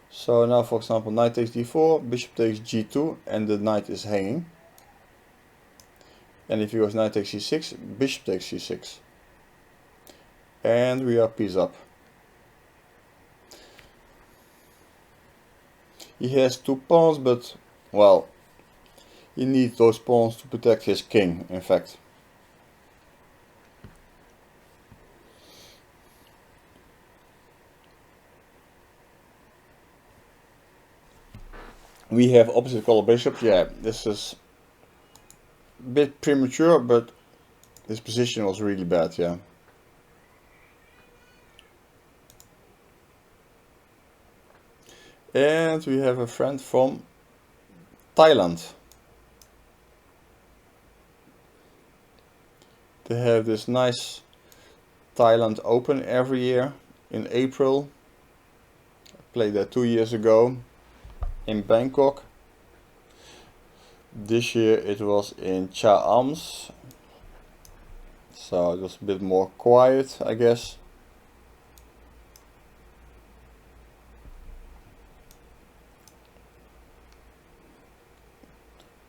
So now, for example, knight takes d4, bishop takes g2, and the knight is hanging. And if he goes knight takes c6, bishop takes c6. And we are piece up. He has two pawns, but, well, he needs those pawns to protect his king, in fact. We have opposite color bishops. Yeah, this is a bit premature, but his position was really bad, yeah. And we have a friend from Thailand. They have this nice Thailand Open every year in April. I played that 2 years ago in Bangkok. This year it was in Cha Ams, so it was a bit more quiet, I guess.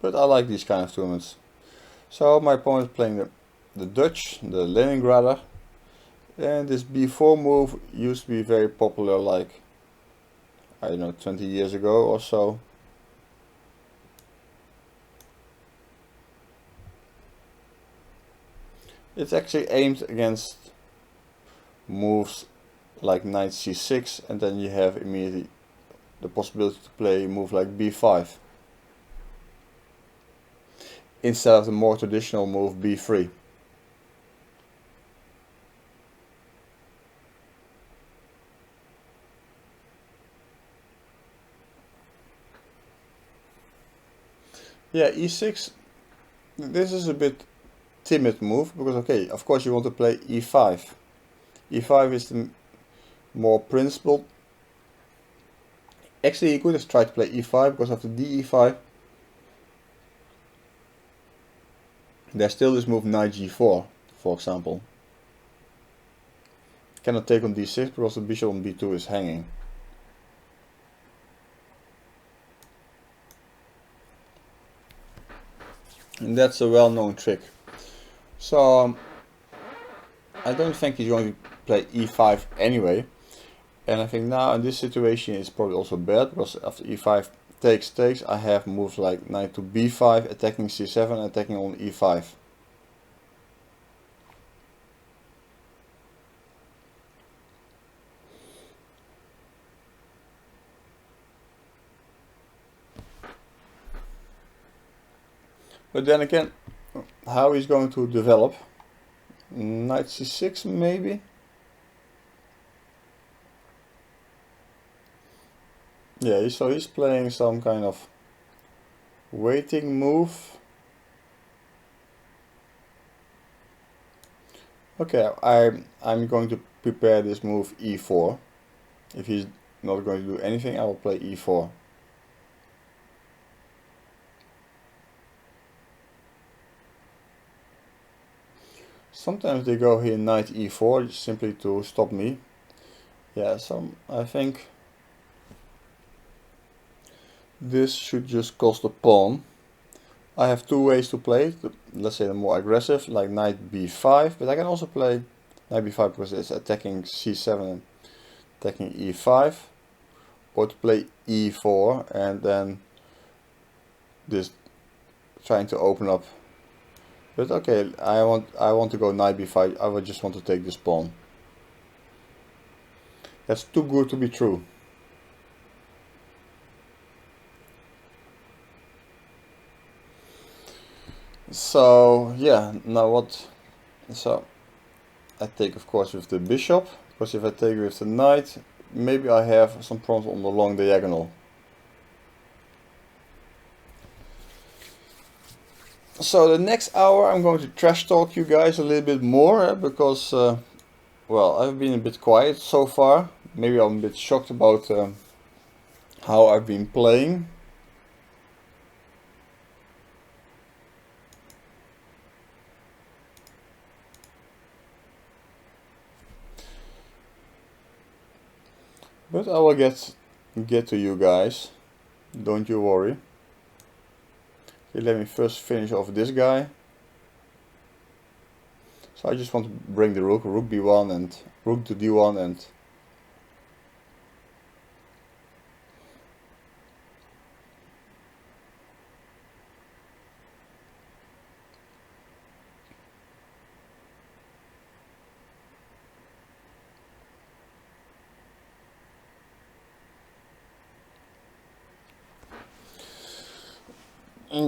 But I like these kind of tournaments. So my opponent is playing the Dutch, the Leningrader, and this b4 move used to be very popular, like, I don't know, 20 years ago or so. It's actually aimed against moves like knight c6, and then you have immediately the possibility to play a move like b5 instead of the more traditional move b3. Yeah, e6, this is a bit timid move, because okay, of course you want to play e5. e5 is the more principled. Actually, you could have tried to play e5, because after de5 there's still this move knight g4, for example. Cannot take on d6 because the bishop on b2 is hanging. And that's a well-known trick. So I don't think he's going to play e5 anyway. And I think now in this situation it's probably also bad, because after e5 takes, I have moves like knight to b5, attacking c7, attacking on e5. But then again, how he's going to develop? Knight c6 maybe? Yeah, so he's playing some kind of waiting move. Okay, I'm going to prepare this move e4. If he's not going to do anything, I will play e4. Sometimes they go here knight e4 simply to stop me. Yeah, I think this should just cost a pawn. I have two ways to play it. Let's say the more aggressive, like knight b5, but I can also play knight b5 because it's attacking c7 and attacking e5, or to play e4 and then this trying to open up. But okay, I want to go knight b5. I would just want to take this pawn. That's too good to be true. So yeah, now what? So I take of course with the bishop, because if I take with the knight, maybe I have some problems on the long diagonal. So the next hour I'm going to trash talk you guys a little bit more, because well, I've been a bit quiet so far. Maybe I'm a bit shocked about how I've been playing. But I will get to you guys. Don't you worry. Okay, let me first finish off this guy. So I just want to bring the rook b1 and rook to d1 and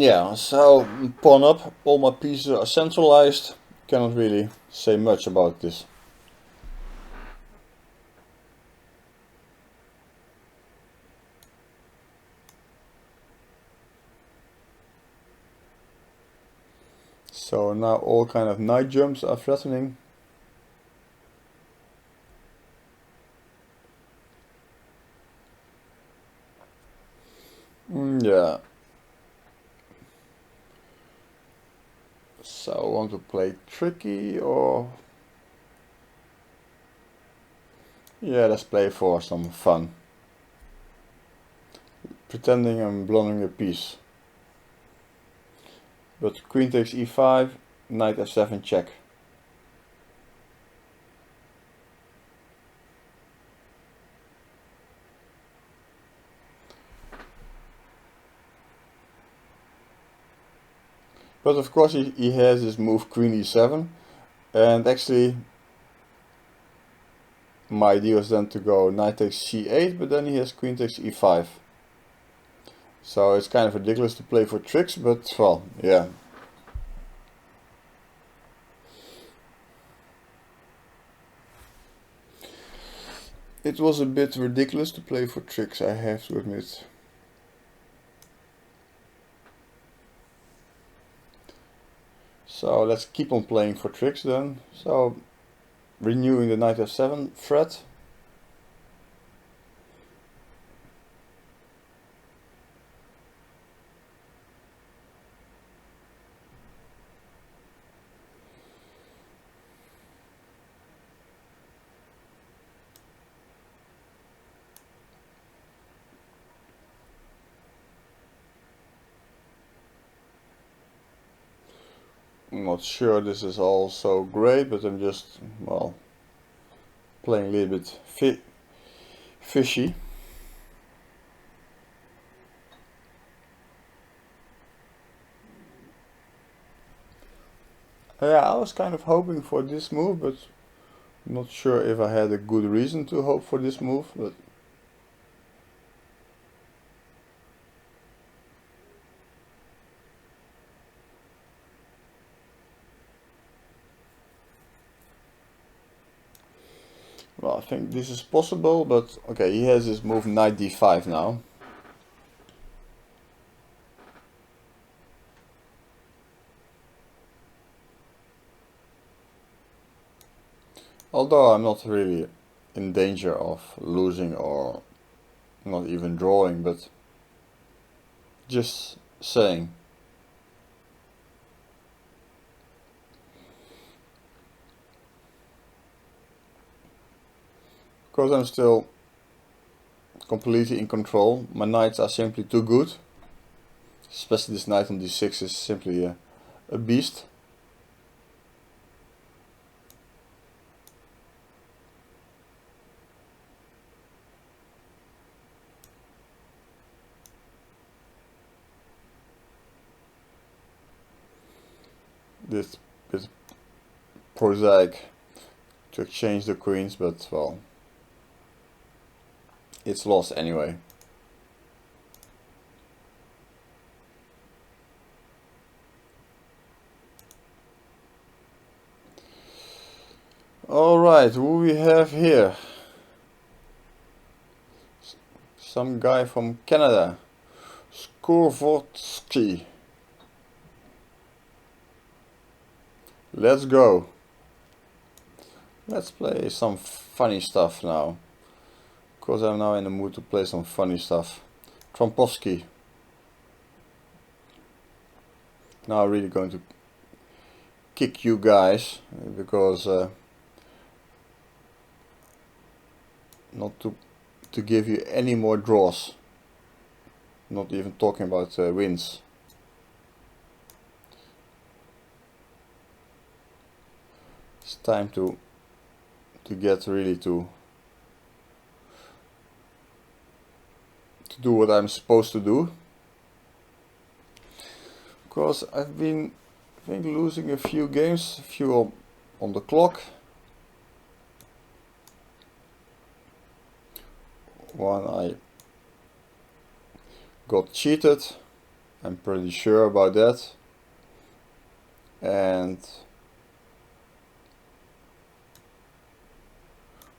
yeah, so pawn up, all my pieces are centralized, cannot really say much about this. So now all kind of knight jumps are threatening. Yeah. So I want to play tricky, or yeah, let's play for some fun. Pretending I'm blundering a piece. But queen takes e5, knight f7 check. But of course he has this move queen e7, and actually my idea was then to go knight takes c8, but then he has queen takes e5. So it's kind of ridiculous to play for tricks, but well, yeah. It was a bit ridiculous to play for tricks, I have to admit. So let's keep on playing for tricks then. So renewing the knight f7 threat. I'm not sure this is all so great, but I'm just, well, playing a little bit fishy. Yeah, I was kind of hoping for this move, but not sure if I had a good reason to hope for this move, but well, I think this is possible, but okay, he has his move knight d5 now. Although I'm not really in danger of losing or not even drawing, but just saying. Because I'm still completely in control. My knights are simply too good. Especially this knight on d6 is simply a beast. This bit prosaic to exchange the queens, but well, it's lost anyway. Alright, who we have here? Some guy from Canada. Trompowsky. Let's go. Let's play some funny stuff now. Because I'm now in the mood to play some funny stuff. Trompowsky. Now I'm really going to kick you guys. Because not to give you any more draws. Not even talking about wins. It's time to get really to do what I'm supposed to do. Because I've been, I think, losing a few games, a few on the clock. One I got cheated, I'm pretty sure about that. And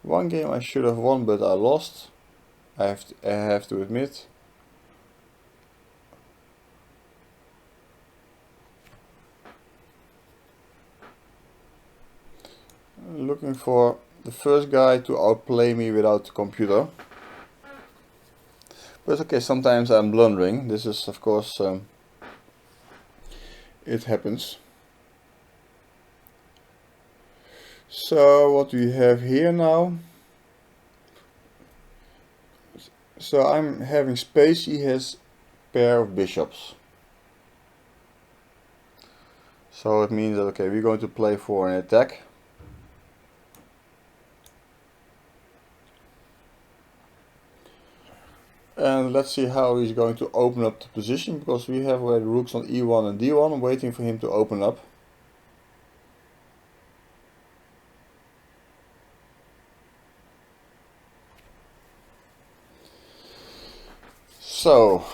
one game I should have won, but I lost. I have to admit. Looking for the first guy to outplay me without the computer. But okay, sometimes I'm blundering. This is, of course, it happens. So what do we have here now? So I'm having space, he has pair of bishops. So it means that, okay, we're going to play for an attack. And let's see how he's going to open up the position, because we have already rooks on e1 and d1 waiting for him to open up. So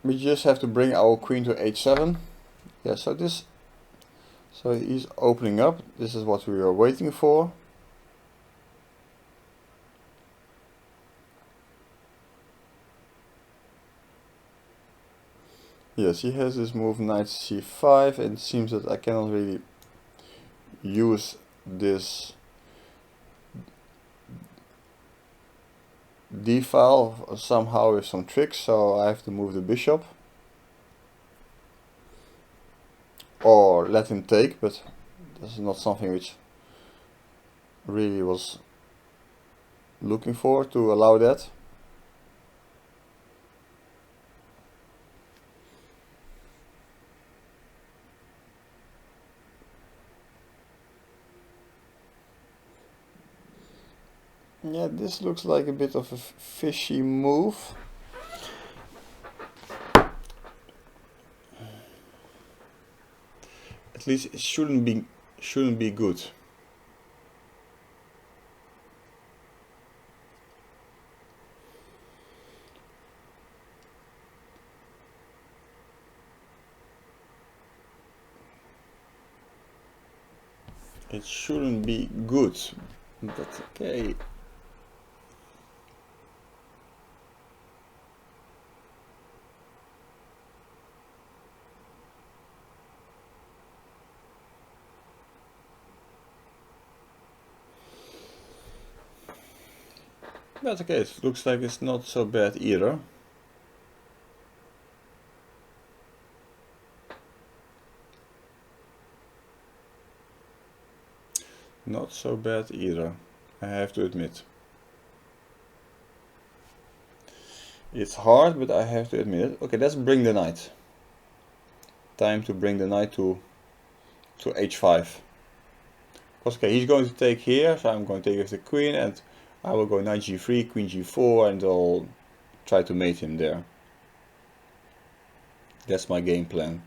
we just have to bring our queen to h7. Yeah, so he's opening up. This is what we are waiting for. Yes, he has this move knight c5, and it seems that I cannot really use this d file somehow with some tricks, so I have to move the bishop. Or let him take, but this is not something which really was looking for, to allow that. Yeah, this looks like a bit of a fishy move. At least it shouldn't be good. It shouldn't be good, but okay. That's okay, it looks like it's not so bad either. Not so bad either, I have to admit. It's hard, but I have to admit it. Okay, let's bring the knight. Time to bring the knight to h5. Because okay, he's going to take here, so I'm going to take with the queen, and I will go knight g3, queen g4, and I'll try to mate him there. That's my game plan.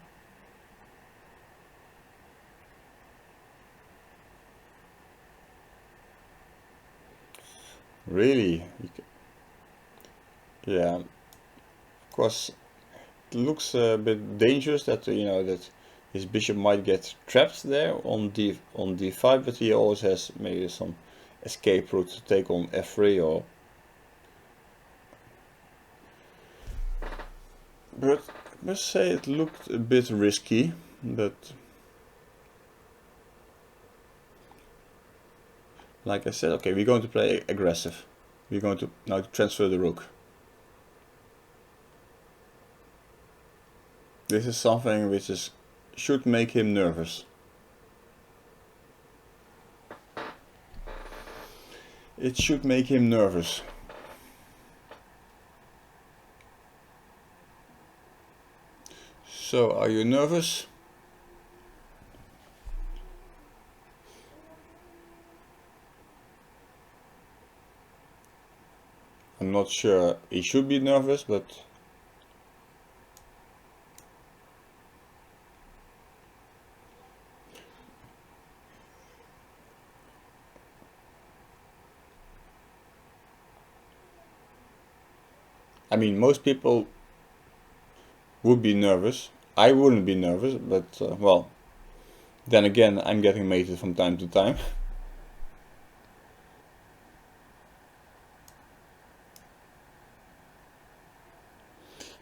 Really? Yeah. Of course, it looks a bit dangerous that that his bishop might get trapped there on d5, but he always has maybe some escape route to take on f3 or. But I must say it looked a bit risky, but like I said, okay, we're going to play aggressive. We're going to now transfer the rook. This is something which should make him nervous. It should make him nervous. So, are you nervous? I'm not sure he should be nervous, but I mean, most people would be nervous. I wouldn't be nervous, but well, then again, I'm getting mated from time to time.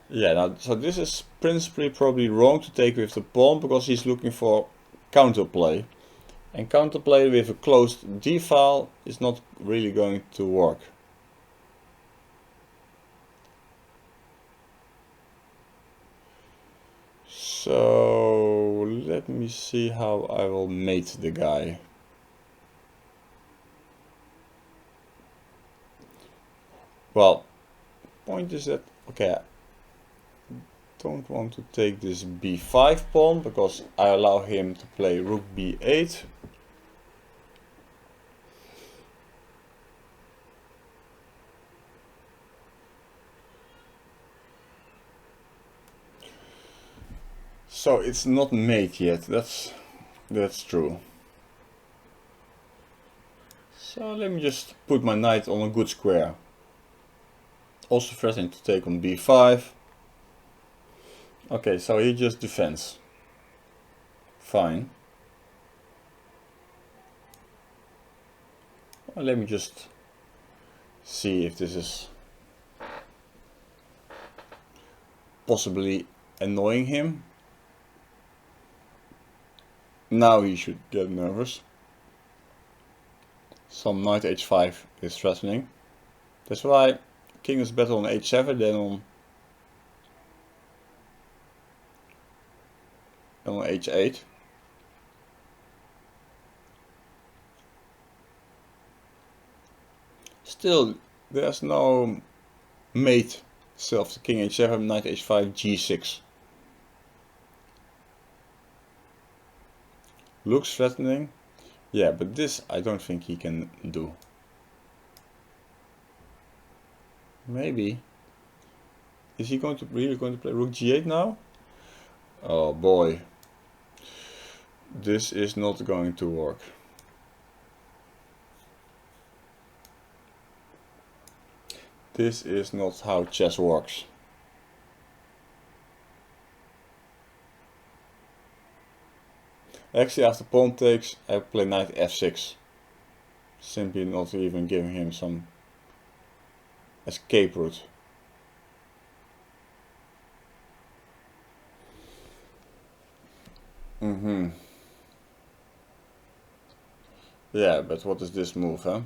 Yeah, now, so this is principally probably wrong to take with the pawn because he's looking for counterplay. And counterplay with a closed d-file is not really going to work. So let me see how I will mate the guy. Well, point is that, okay, I don't want to take this b5 pawn because I allow him to play rook b8. So it's not mate yet, that's true. So let me just put my knight on a good square. Also threatening to take on b5. Okay, so he just defends. Fine. Well, let me just see if this is possibly annoying him. Now he should get nervous. Some knight h5 is threatening. That's why king is better on h7 than on h8. Still, there's no mate self to king h7, knight h5, g6. Looks threatening. Yeah, but this I don't think he can do. Maybe. Is he really going to play rook g8 now? Oh boy. This is not going to work. This is not how chess works. Actually, after pawn takes, I play knight f6. Simply not even giving him some escape route. Yeah, but what is this move, huh?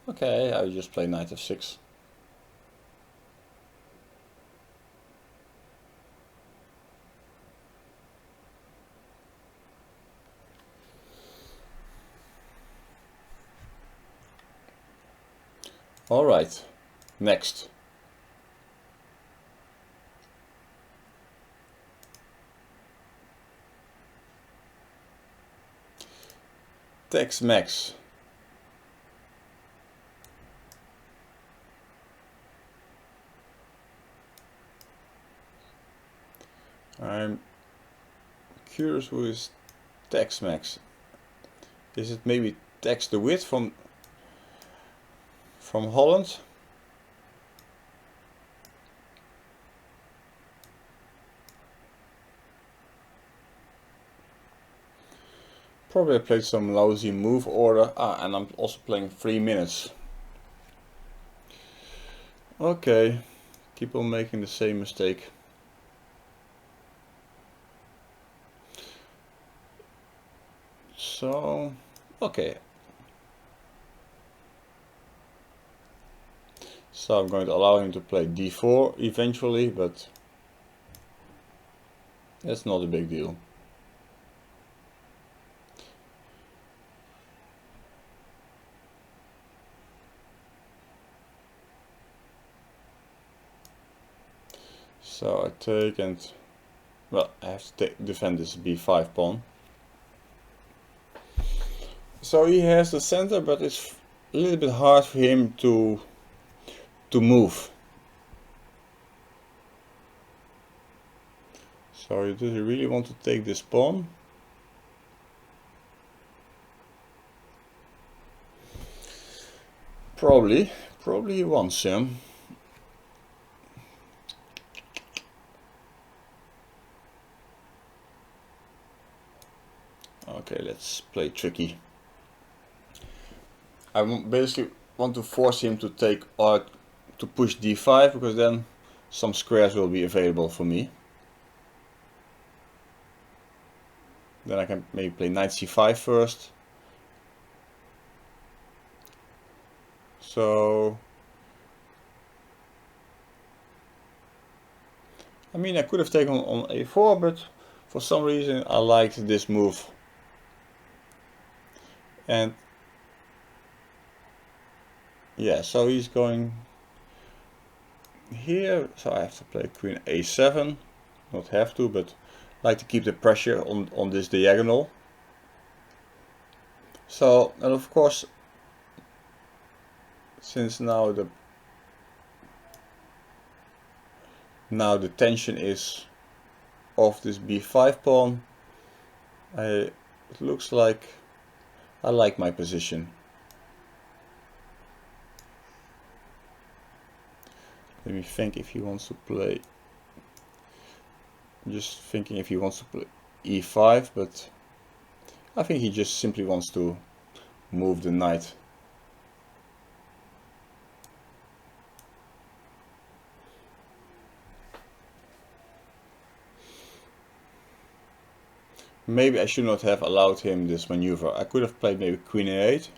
Okay, I just play knight f6. Alright, next. Tex-Mex. I'm curious who is Tex-Mex. Is it maybe Tex de Wit from Holland? Probably I played some lousy move order. And I'm also playing 3 minutes. Okay, keep on making the same mistake. So, okay. So I'm going to allow him to play d4 eventually, but that's not a big deal. So I take and, well, I have to defend this b5 pawn. So he has the center, but it's a little bit hard for him to move. So does he really want to take this pawn? Probably he wants him. Okay, let's play tricky. I basically want to force him to take or to push d5, because then some squares will be available for me. Then I can maybe play knight c5 first. So, I mean, I could have taken on a4, but for some reason I liked this move. And yeah, so he's going here, so I have to play queen a7. Not have to, but like to keep the pressure on this diagonal. So, and of course, since now the tension is off this b5 pawn, it looks like I like my position. Let me think if he wants to play. I'm just thinking if he wants to play e5, but I think he just simply wants to move the knight. Maybe I should not have allowed him this maneuver. I could have played maybe queen a8,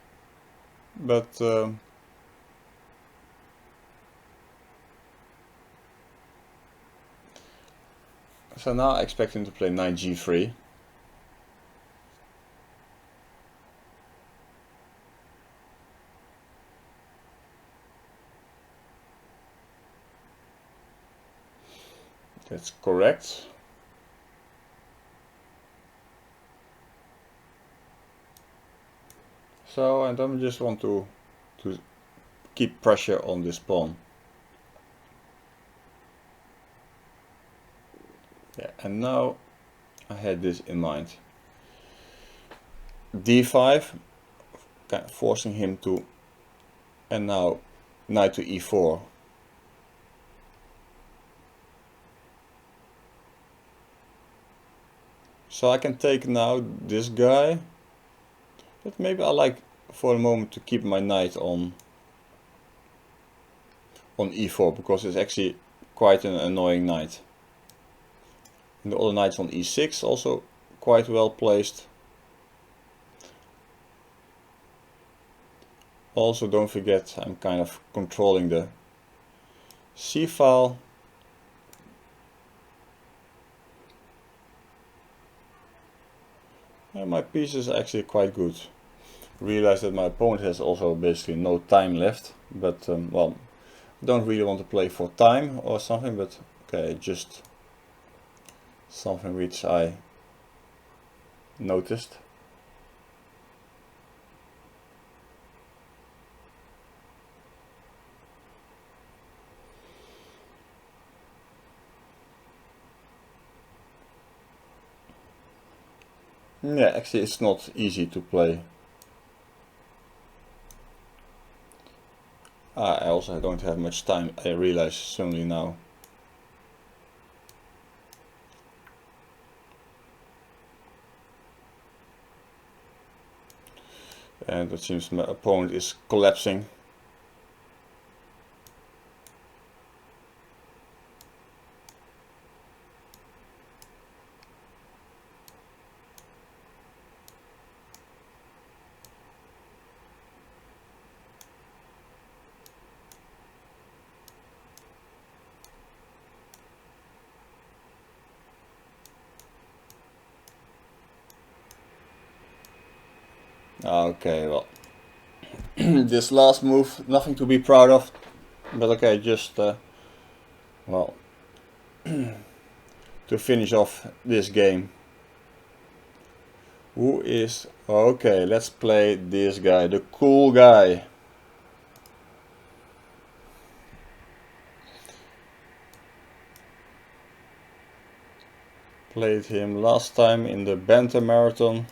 but so now I expect him to play knight g3. That's correct. So, and then I just want to keep pressure on this pawn. Yeah, and now I had this in mind. d5, kind of forcing him to, and now knight to e4. So I can take now this guy, but maybe I like for a moment to keep my knight on e4, because it's actually quite an annoying knight. And the other knight's on e6, also quite well placed. Also, don't forget, I'm kind of controlling the c-file. And my piece is actually quite good. Realize that my opponent has also basically no time left, but well, I don't really want to play for time or something, but okay, just something which I noticed. Yeah, actually it's not easy to play. I also don't have much time, I realize suddenly now. And it seems my opponent is collapsing. Okay, well, this last move, nothing to be proud of, but okay, just, well, to finish off this game. Who is, okay, let's play this guy, the cool guy. Played him last time in the Banter Marathon.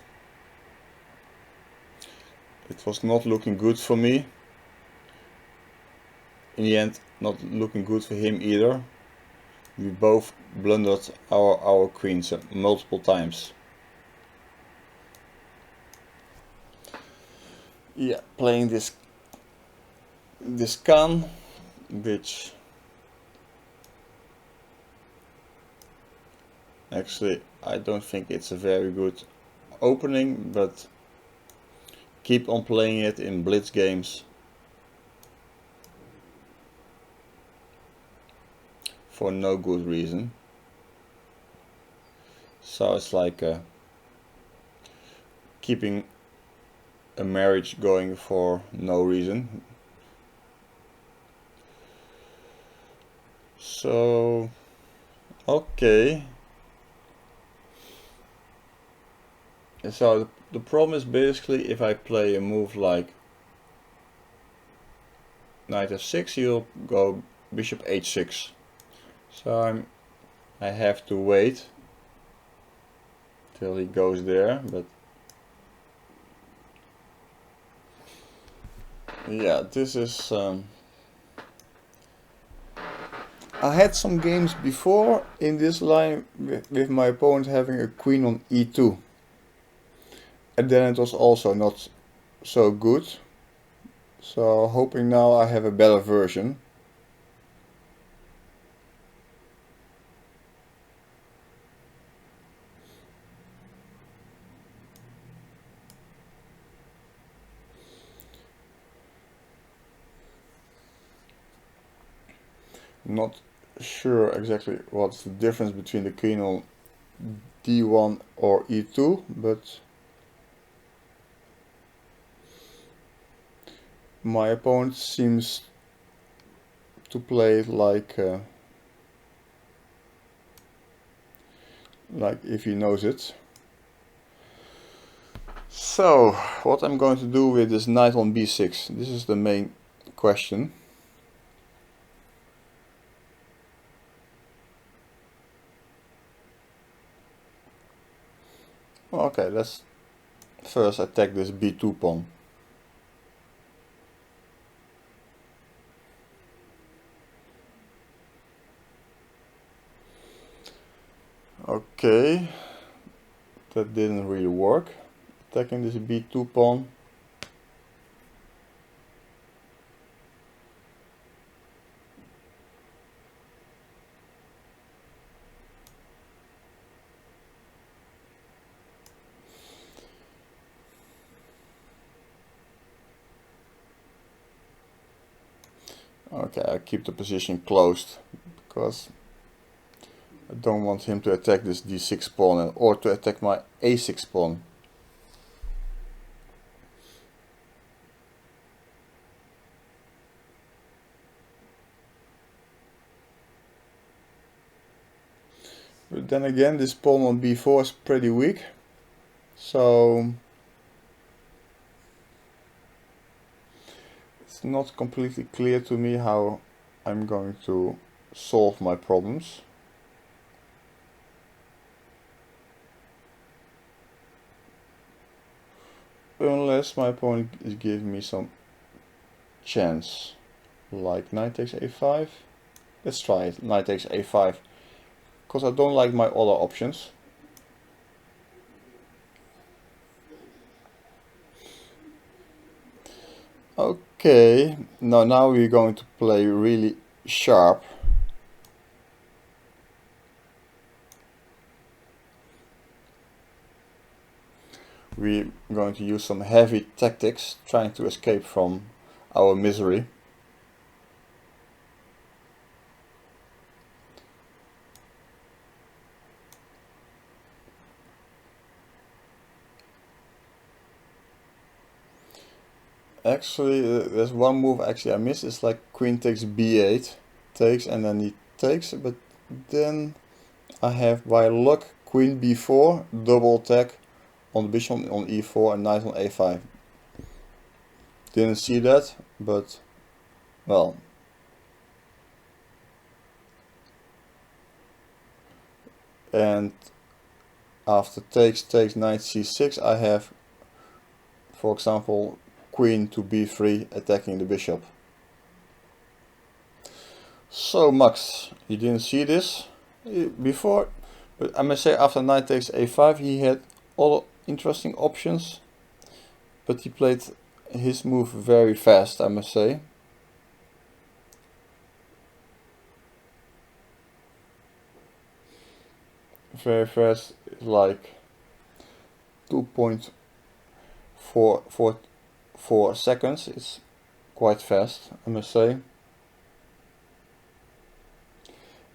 It was not looking good for me. In the end, not looking good for him either. We both blundered our queens multiple times. Yeah, playing this Khan, which actually I don't think it's a very good opening, but keep on playing it in blitz games for no good reason. So it's like keeping a marriage going for no reason. So, okay. So the problem is basically if I play a move like knight f6, he'll go bishop h6. So I have to wait till he goes there, but yeah, this is I had some games before in this line with my opponent having a queen on e2, and then it was also not so good, so hoping now I have a better version. Not sure exactly what's the difference between the queen on d1 or e2, but my opponent seems to play it like if he knows it. So what I'm going to do with this knight on b6, this is the main question. Okay, let's first attack this b2 pawn. Okay, that didn't really work. Attacking this b2 pawn. Okay, I keep the position closed because I don't want him to attack this d6 pawn or to attack my a6 pawn. But then again, this pawn on b4 is pretty weak, so it's not completely clear to me how I'm going to solve my problems. Unless my opponent is giving me some chance, like knight takes a5. Let's try it, knight takes a5, because I don't like my other options. Okay, now we're going to play really sharp. We're going to use some heavy tactics, trying to escape from our misery. Actually, there's one move I missed. It's like queen takes b8, takes, and then he takes, but then I have by luck queen b4, double attack on the bishop on e4 and knight on a5. Didn't see that, but well. And after takes, knight c6, I have, for example, queen to b3 attacking the bishop. So Max, you didn't see this before, but I must say after knight takes a5 he had all interesting options, but he played his move very fast, I must say. Very fast, like 2.44 seconds. It's quite fast, I must say.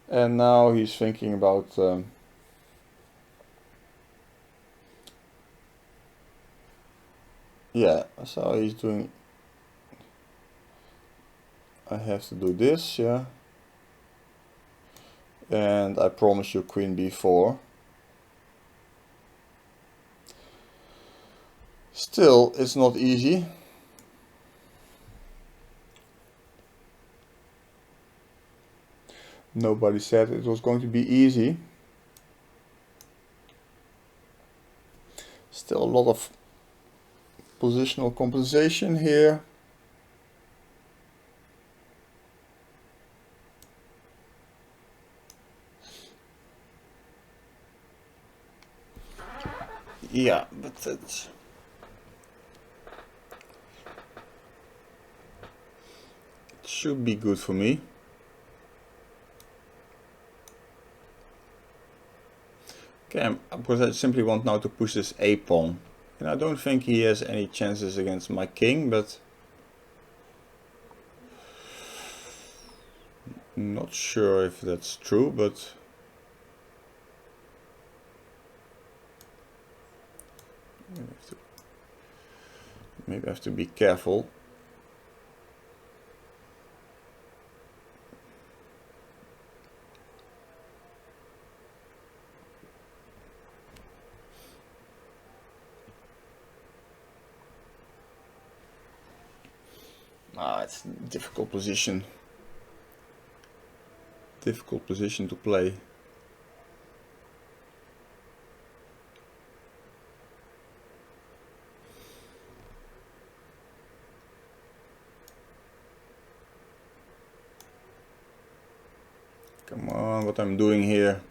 And now he's thinking about yeah, so he's doing, I have to do this, yeah, and I promise you queen b4. Still, it's not easy. Nobody said it was going to be easy. Still a lot of positional compensation here. Yeah, but it should be good for me. Okay, because I simply want now to push this a pawn. And I don't think he has any chances against my king, but not sure if that's true, but maybe I have to be careful. It's a difficult position. Difficult position to play. Come on, what I'm doing here.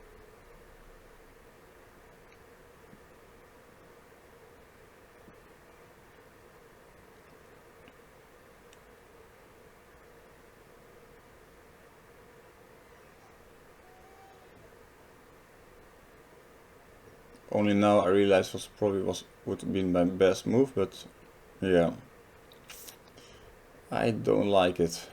Only now I realize would have been my best move, but yeah, I don't like it.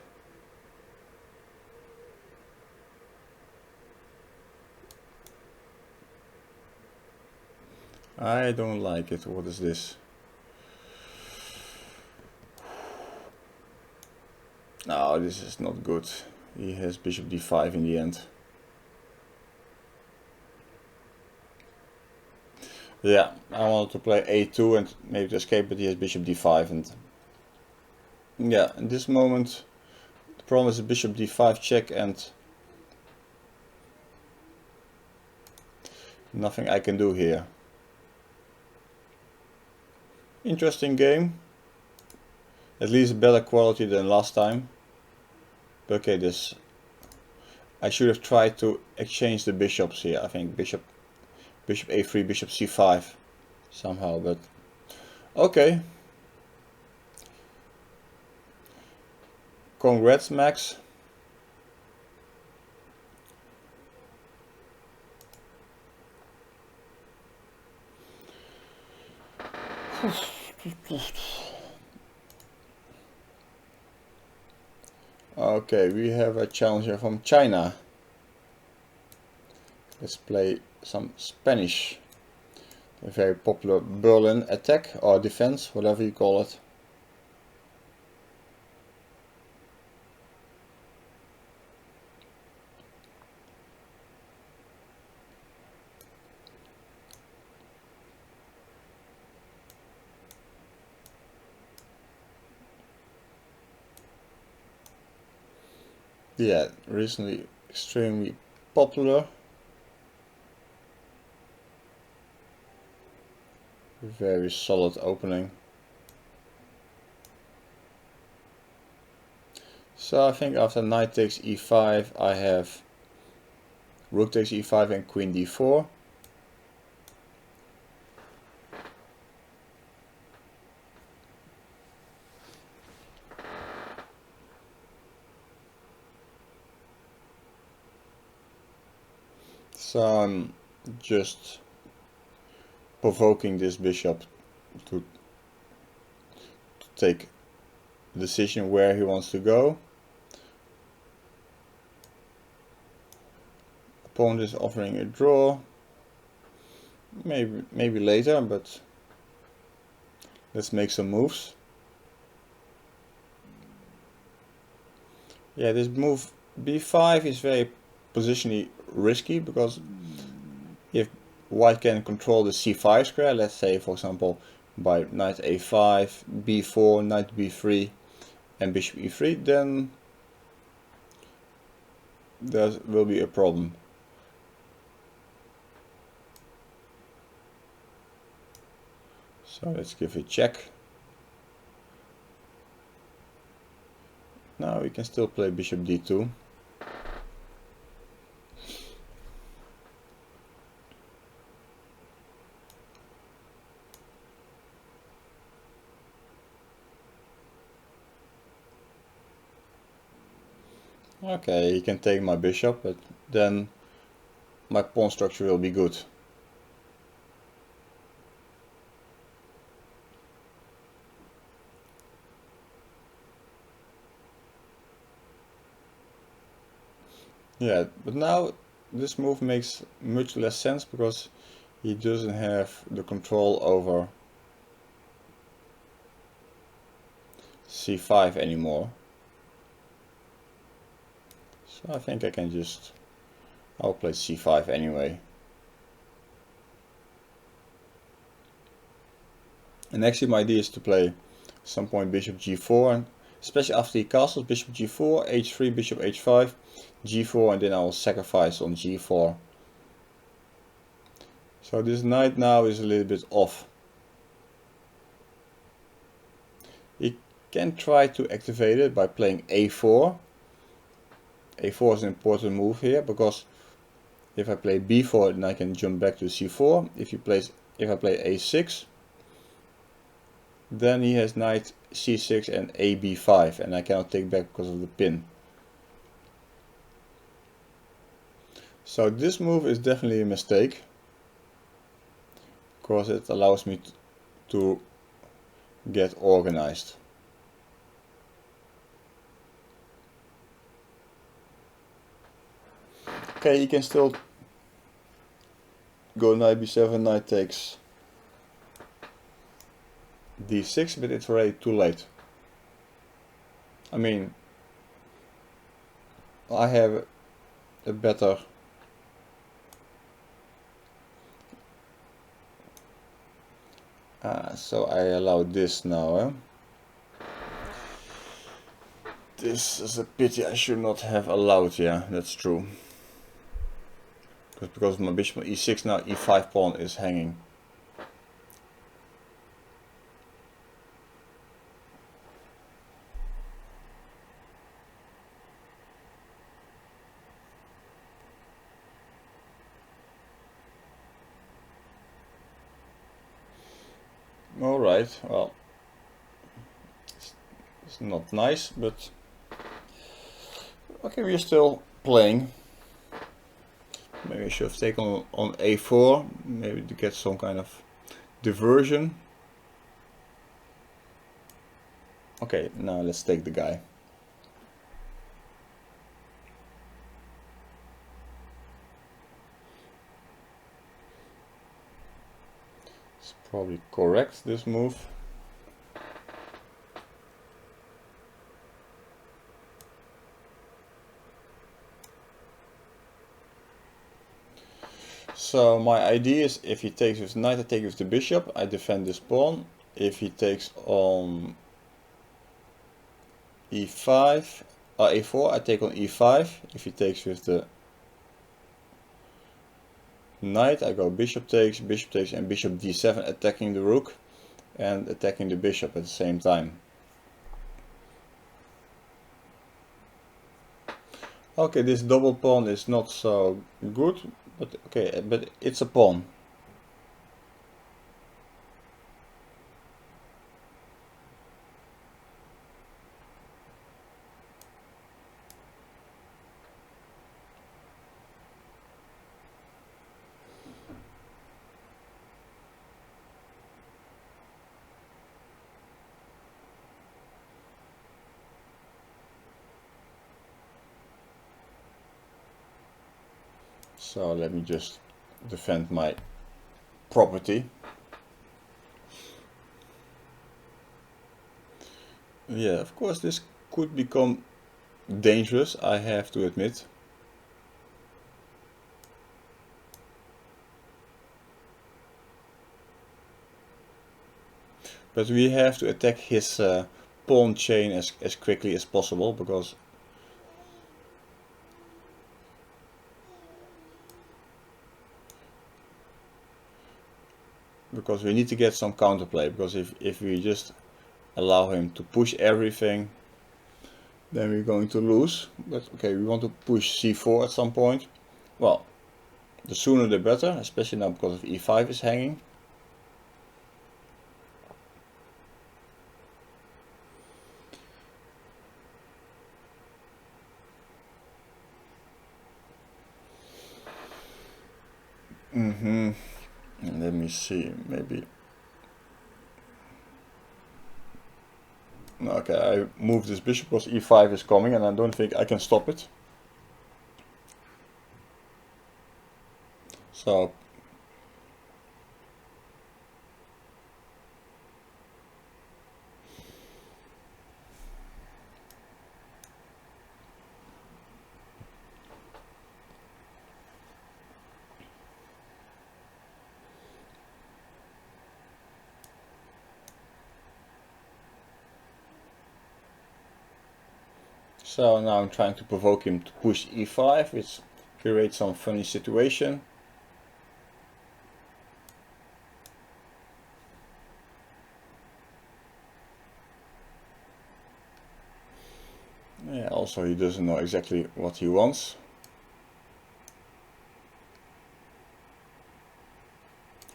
I don't like it. What is this? No, this is not good. He has bishop d5 in the end. Yeah, I wanted to play a2 and maybe to escape, but he has bishop d5, and yeah, in this moment the problem is a bishop d5 check and nothing I can do here. Interesting game. At least better quality than last time. But okay, I should have tried to exchange the bishops here. I think bishop a3, bishop c5 somehow, but okay. Congrats, Max. Okay, we have a challenger from China. Let's play some Spanish. A very popular Berlin attack or defense, whatever you call it. Yeah, recently extremely popular. Very solid opening. So I think after knight takes e5 I have rook takes e5 and queen d4. So I'm just provoking this bishop to take a decision where he wants to go. Opponent is offering a draw. Maybe later, but let's make some moves. Yeah, this move b5 is very positionally risky because if white can control the c5 square, let's say for example by knight a5, b4, knight b3 and bishop e3, then there will be a problem. So let's give it a check. Now we can still play bishop d2. Okay, he can take my bishop, but then my pawn structure will be good. Yeah, but now this move makes much less sense because he doesn't have the control over c5 anymore. So I think I can I'll play c5 anyway. And actually my idea is to play some point bishop g4 and especially after he castles bishop g4, h3, bishop h5, g4, and then I will sacrifice on g4. So this knight now is a little bit off. He can try to activate it by playing a4. a4 is an important move here, because if I play b4, then I can jump back to c4. If I play a6, then he has knight c6 and a b5, and I cannot take back because of the pin. So this move is definitely a mistake, because it allows me to get organized. Okay, he can still go knight b7, knight takes d6, but it's already too late. I mean, I have a better so I allow this now. This is a pity, I should not have allowed, yeah, that's true. Because of my bishop on e6 now, e5 pawn is hanging. Alright, well, it's not nice, but okay, we're still playing. Maybe I should have taken on a4, maybe to get some kind of diversion. Okay, now let's take the guy. It's probably correct, this move. So my idea is, if he takes with knight, I take with the bishop, I defend this pawn. If he takes on e5, a4, I take on e5. If he takes with the knight, I go bishop takes, and bishop d7, attacking the rook and attacking the bishop at the same time. Okay, this double pawn is not so good, but okay, but it's a pawn. So let me just defend my property. Yeah, of course this could become dangerous, I have to admit. But we have to attack his pawn chain as quickly as possible, because we need to get some counterplay, because if we just allow him to push everything, then we're going to lose. But okay, we want to push c4 at some point. Well, the sooner the better, especially now because of e5 is hanging. Let me see, maybe. Okay, I move this bishop because e5 is coming and I don't think I can stop it. So So now I'm trying to provoke him to push e5, which creates some funny situation. Yeah, also he doesn't know exactly what he wants.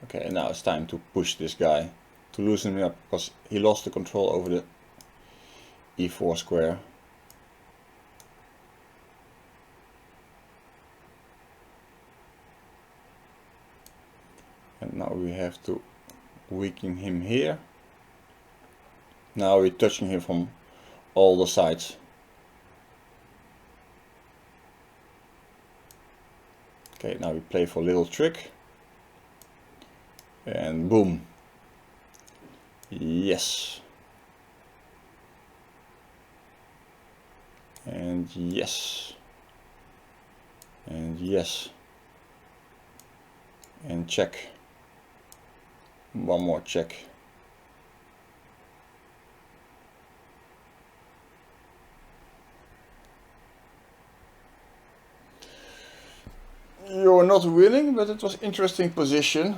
Okay, now it's time to push this guy, to loosen him up, because he lost the control over the e4 square. And now we have to weaken him here. Now we're touching him from all the sides. Okay, now we play for a little trick. And boom. Yes. And yes. And yes. And check. One more check. You're not winning, but it was interesting position.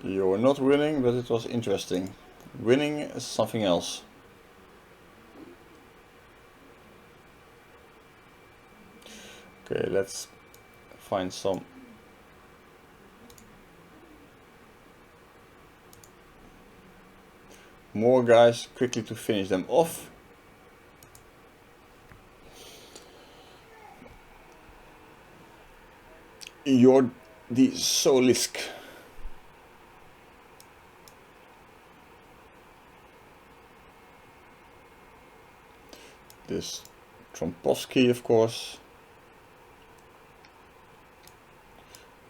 You're not winning, but it was interesting. Winning is something else. Okay, let's find some more guys quickly to finish them off. You're the Solisk. This Trompowsky, of course.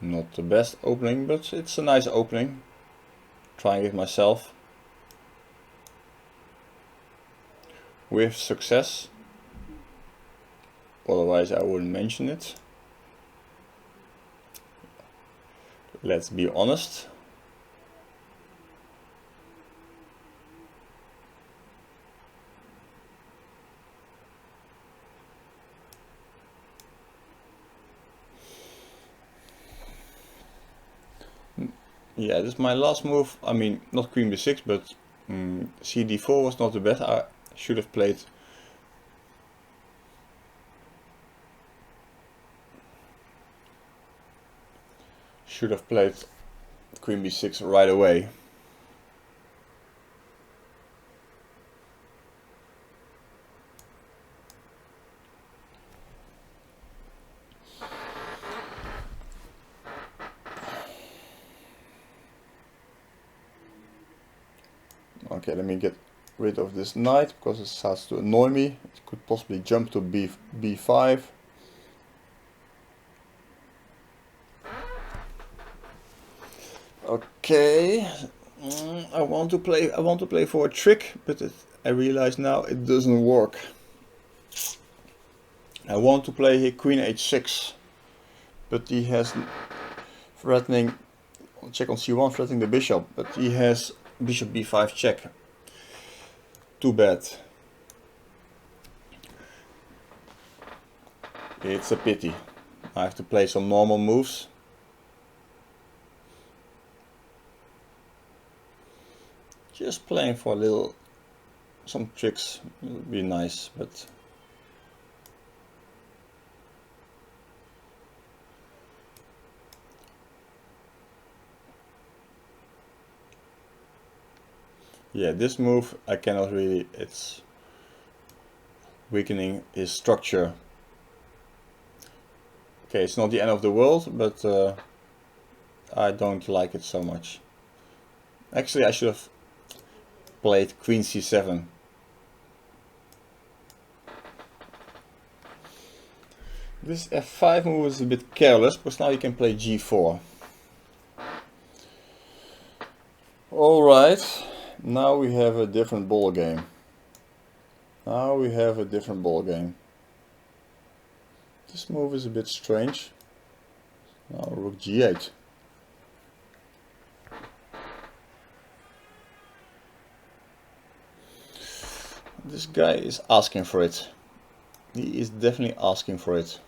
Not the best opening, but it's a nice opening. Trying it myself. With success. Otherwise I wouldn't mention it. Let's be honest. Yeah, this is my last move. I mean, not queen b6, but cd4 was not the best. I should have played queen b6 right away. Okay, let me get rid of this knight because it starts to annoy me. It could possibly jump to b5. Okay, I want to play for a trick, but I realize now it doesn't work. I want to play here queen h6, but he has threatening check on c1, threatening the bishop, but he has bishop b5 check. Too bad. It's a pity. I have to play some normal moves. Just playing for a little, some tricks would be nice, but yeah, this move I cannot really, it's weakening his structure. Okay, it's not the end of the world, but I don't like it so much. Actually, I should have played queen c7. This f5 move is a bit careless, because now you can play g4. Alright, now we have a different ball game. This move is a bit strange. Now rook g8. This guy is asking for it. He is definitely asking for it.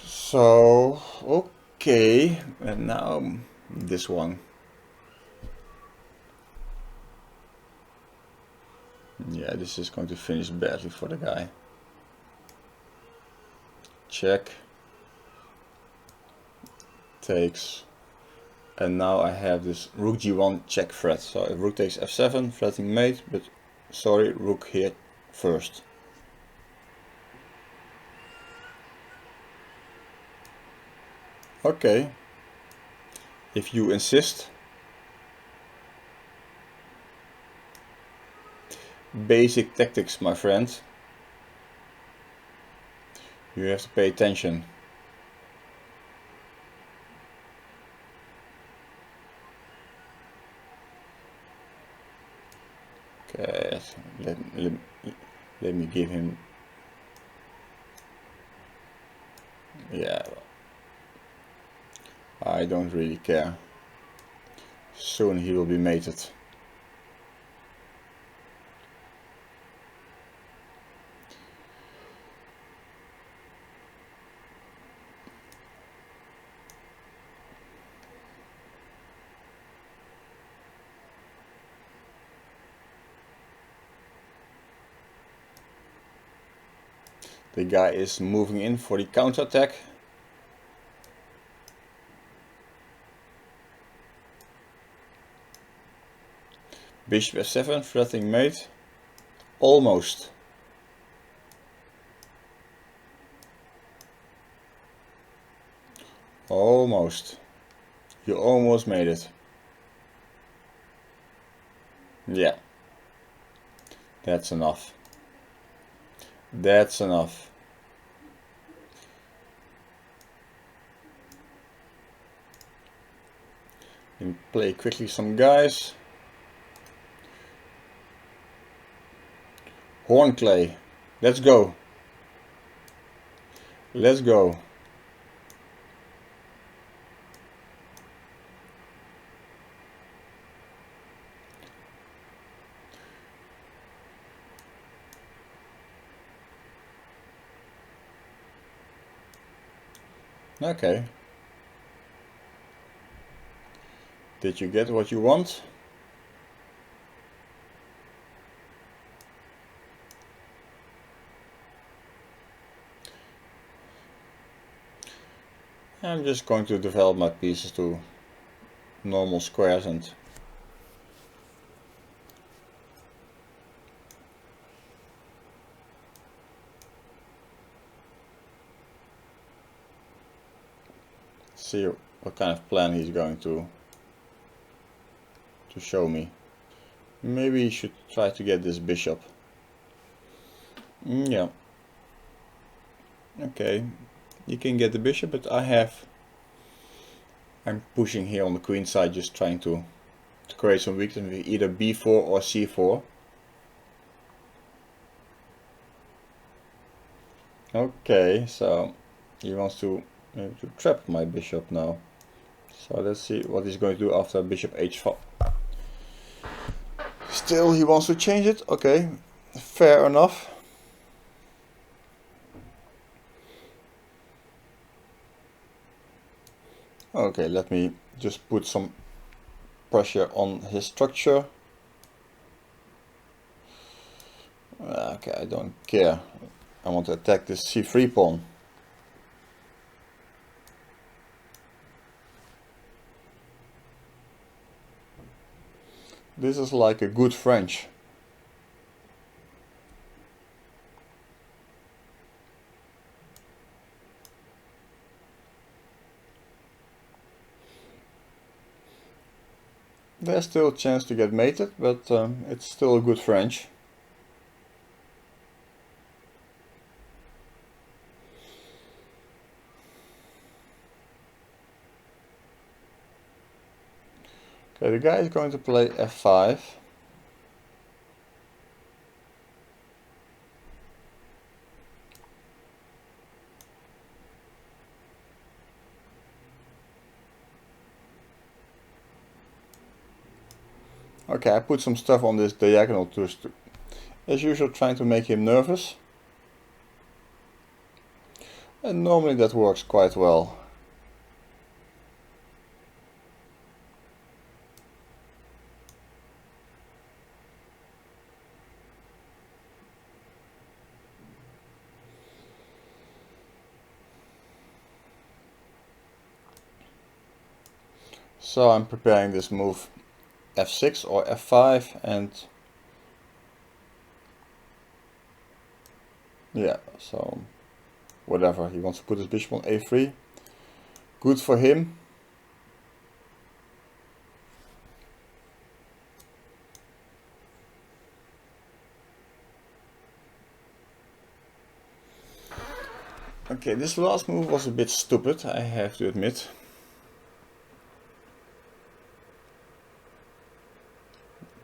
So, okay, and now this one. Yeah, this is going to finish badly for the guy. Check. Takes. And now I have this rook g1 check threat. So if rook takes f7, threatening mate, but sorry, rook here first. Okay. If you insist. Basic tactics, my friend. You have to pay attention. Okay, let me give him. Yeah, I don't really care. Soon he will be mated. The guy is moving in for the counterattack. Bishop f7, threatening mate. Almost. Almost. You almost made it. Yeah. That's enough. That's enough. And play quickly some guys. Horn clay. Let's go. Let's go. Okay. Did you get what you want? I'm just going to develop my pieces to normal squares and see what kind of plan he's going to show me. Maybe he should try to get this bishop. Yeah. Okay. You can get the bishop, but I'm pushing here on the queen side, just trying to create some weakness with either b4 or c4. Okay, so he wants to trap my bishop now. So let's see what he's going to do after bishop h5. Still he wants to change it. Okay, fair enough. Okay, let me just put some pressure on his structure. Okay, I don't care. I want to attack this c3 pawn. This is like a good French. There's still a chance to get mated, but it's still a good French. Okay, the guy is going to play f5. Okay, I put some stuff on this diagonal just as usual, trying to make him nervous. And normally that works quite well. So I'm preparing this move f6 or f5, and yeah, so whatever, he wants to put his bishop on a3. Good for him. Okay, this last move was a bit stupid, I have to admit.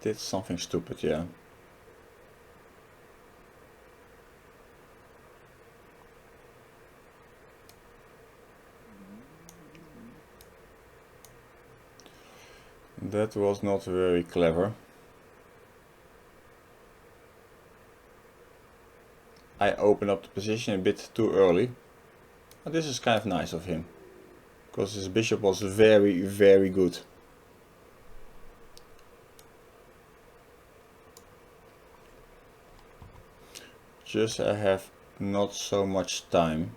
Did something stupid, yeah. That was not very clever. I opened up the position a bit too early. But this is kind of nice of him, because his bishop was very, very good. Just I have not so much time.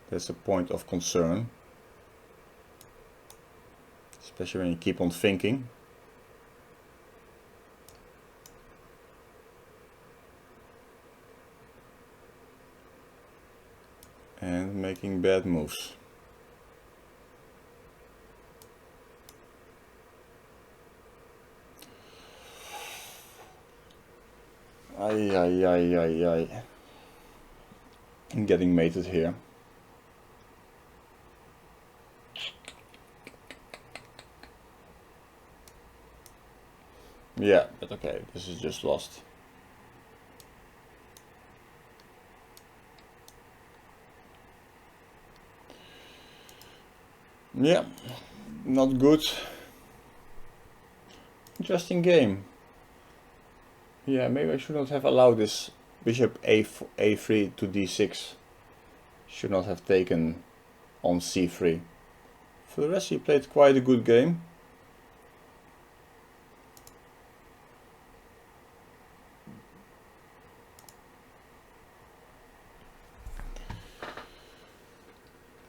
That's a point of concern. Especially when you keep on thinking. And making bad moves. Ay, ay, ay, ay, ay. I'm getting mated here. Yeah, but okay, this is just lost. Yeah, not good. Interesting game. Yeah, maybe I should not have allowed this bishop a3 to d6. Should not have taken on c3. For the rest, he played quite a good game.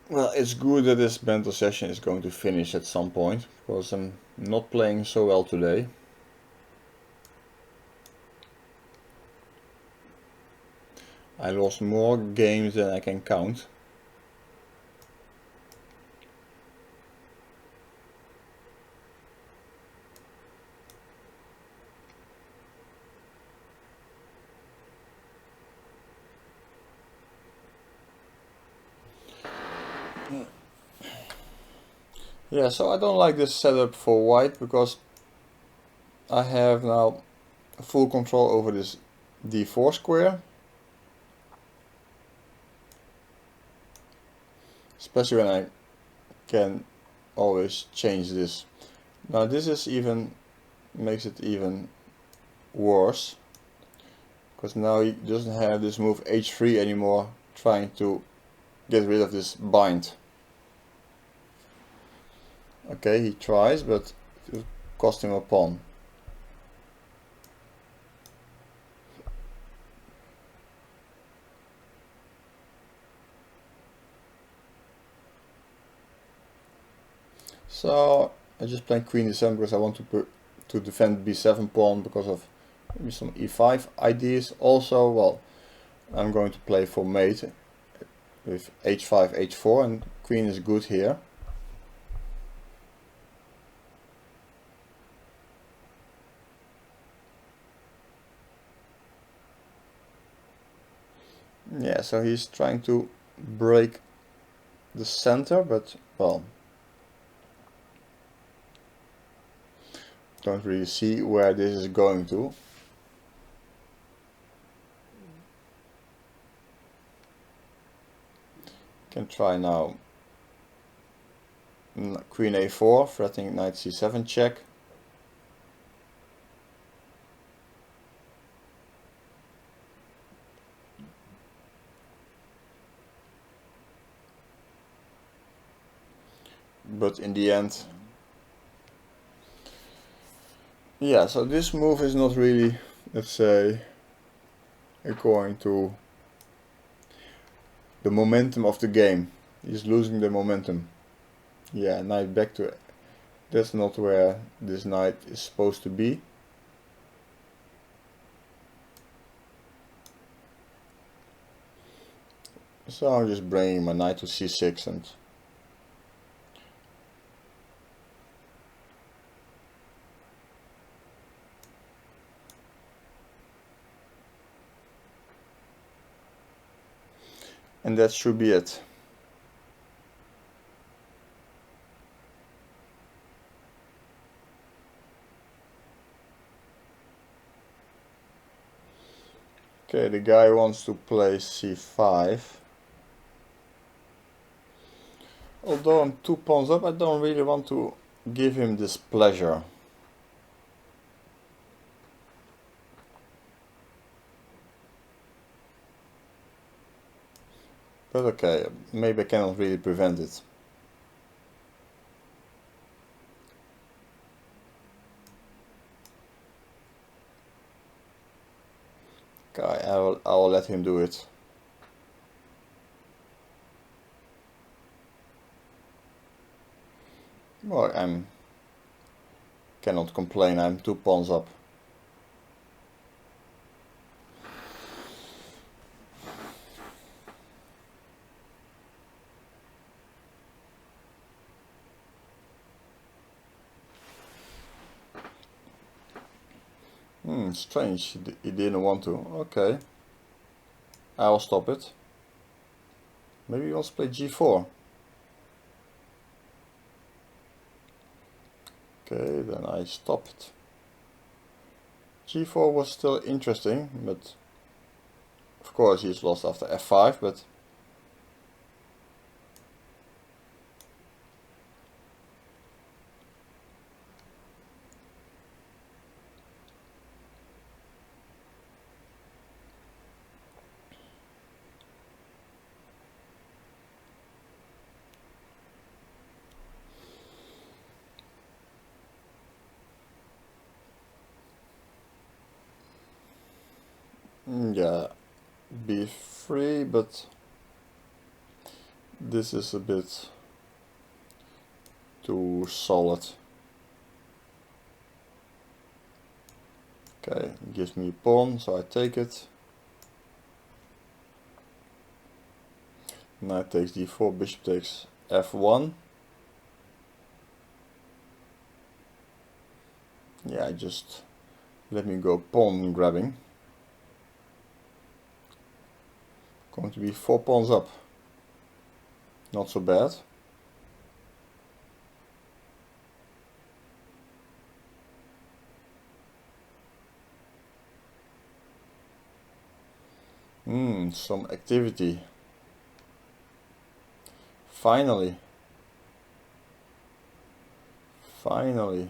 Well, it's good that this Banter session is going to finish at some point, because I'm not playing so well today. I lost more games than I can count. Yeah, so I don't like this setup for white, because I have now full control over this d4 square. Especially when I can always change this. Now this is even, makes it even worse, because now he doesn't have this move h3 anymore, trying to get rid of this bind. Okay, he tries, but it will cost him a pawn. So I just played queen d7 because I want to defend b7 pawn because of maybe some e5 ideas. Also, well, I'm going to play for mate with h5, h4, and queen is good here. Yeah, so he's trying to break the center, but well, don't really see where this is going to. Can try now queen a4, threatening knight c7 check. but in the end, yeah, so this move is not really, let's say, according to the momentum of the game. He's losing the momentum. Yeah, knight back to, that's not where this knight is supposed to be. So I'm just bringing my knight to c6 and that should be it. Okay, the guy wants to play c5. Although I'm 2 pawns up, I don't really want to give him this pleasure. But okay, maybe I cannot really prevent it. Okay, I will let him do it. Well, cannot complain, I'm 2 pawns up. Strange, he didn't want to. Okay, I'll stop it. Maybe he wants to play g4. Okay, then I stopped. g4 was still interesting, but of course he's lost after f5, but yeah, b3, but this is a bit too solid. Okay, gives me a pawn, so I take it. Knight takes d4, bishop takes f1. Yeah, just let me go pawn grabbing. Going to be 4 pawns up. Not so bad. Some activity. Finally. Finally.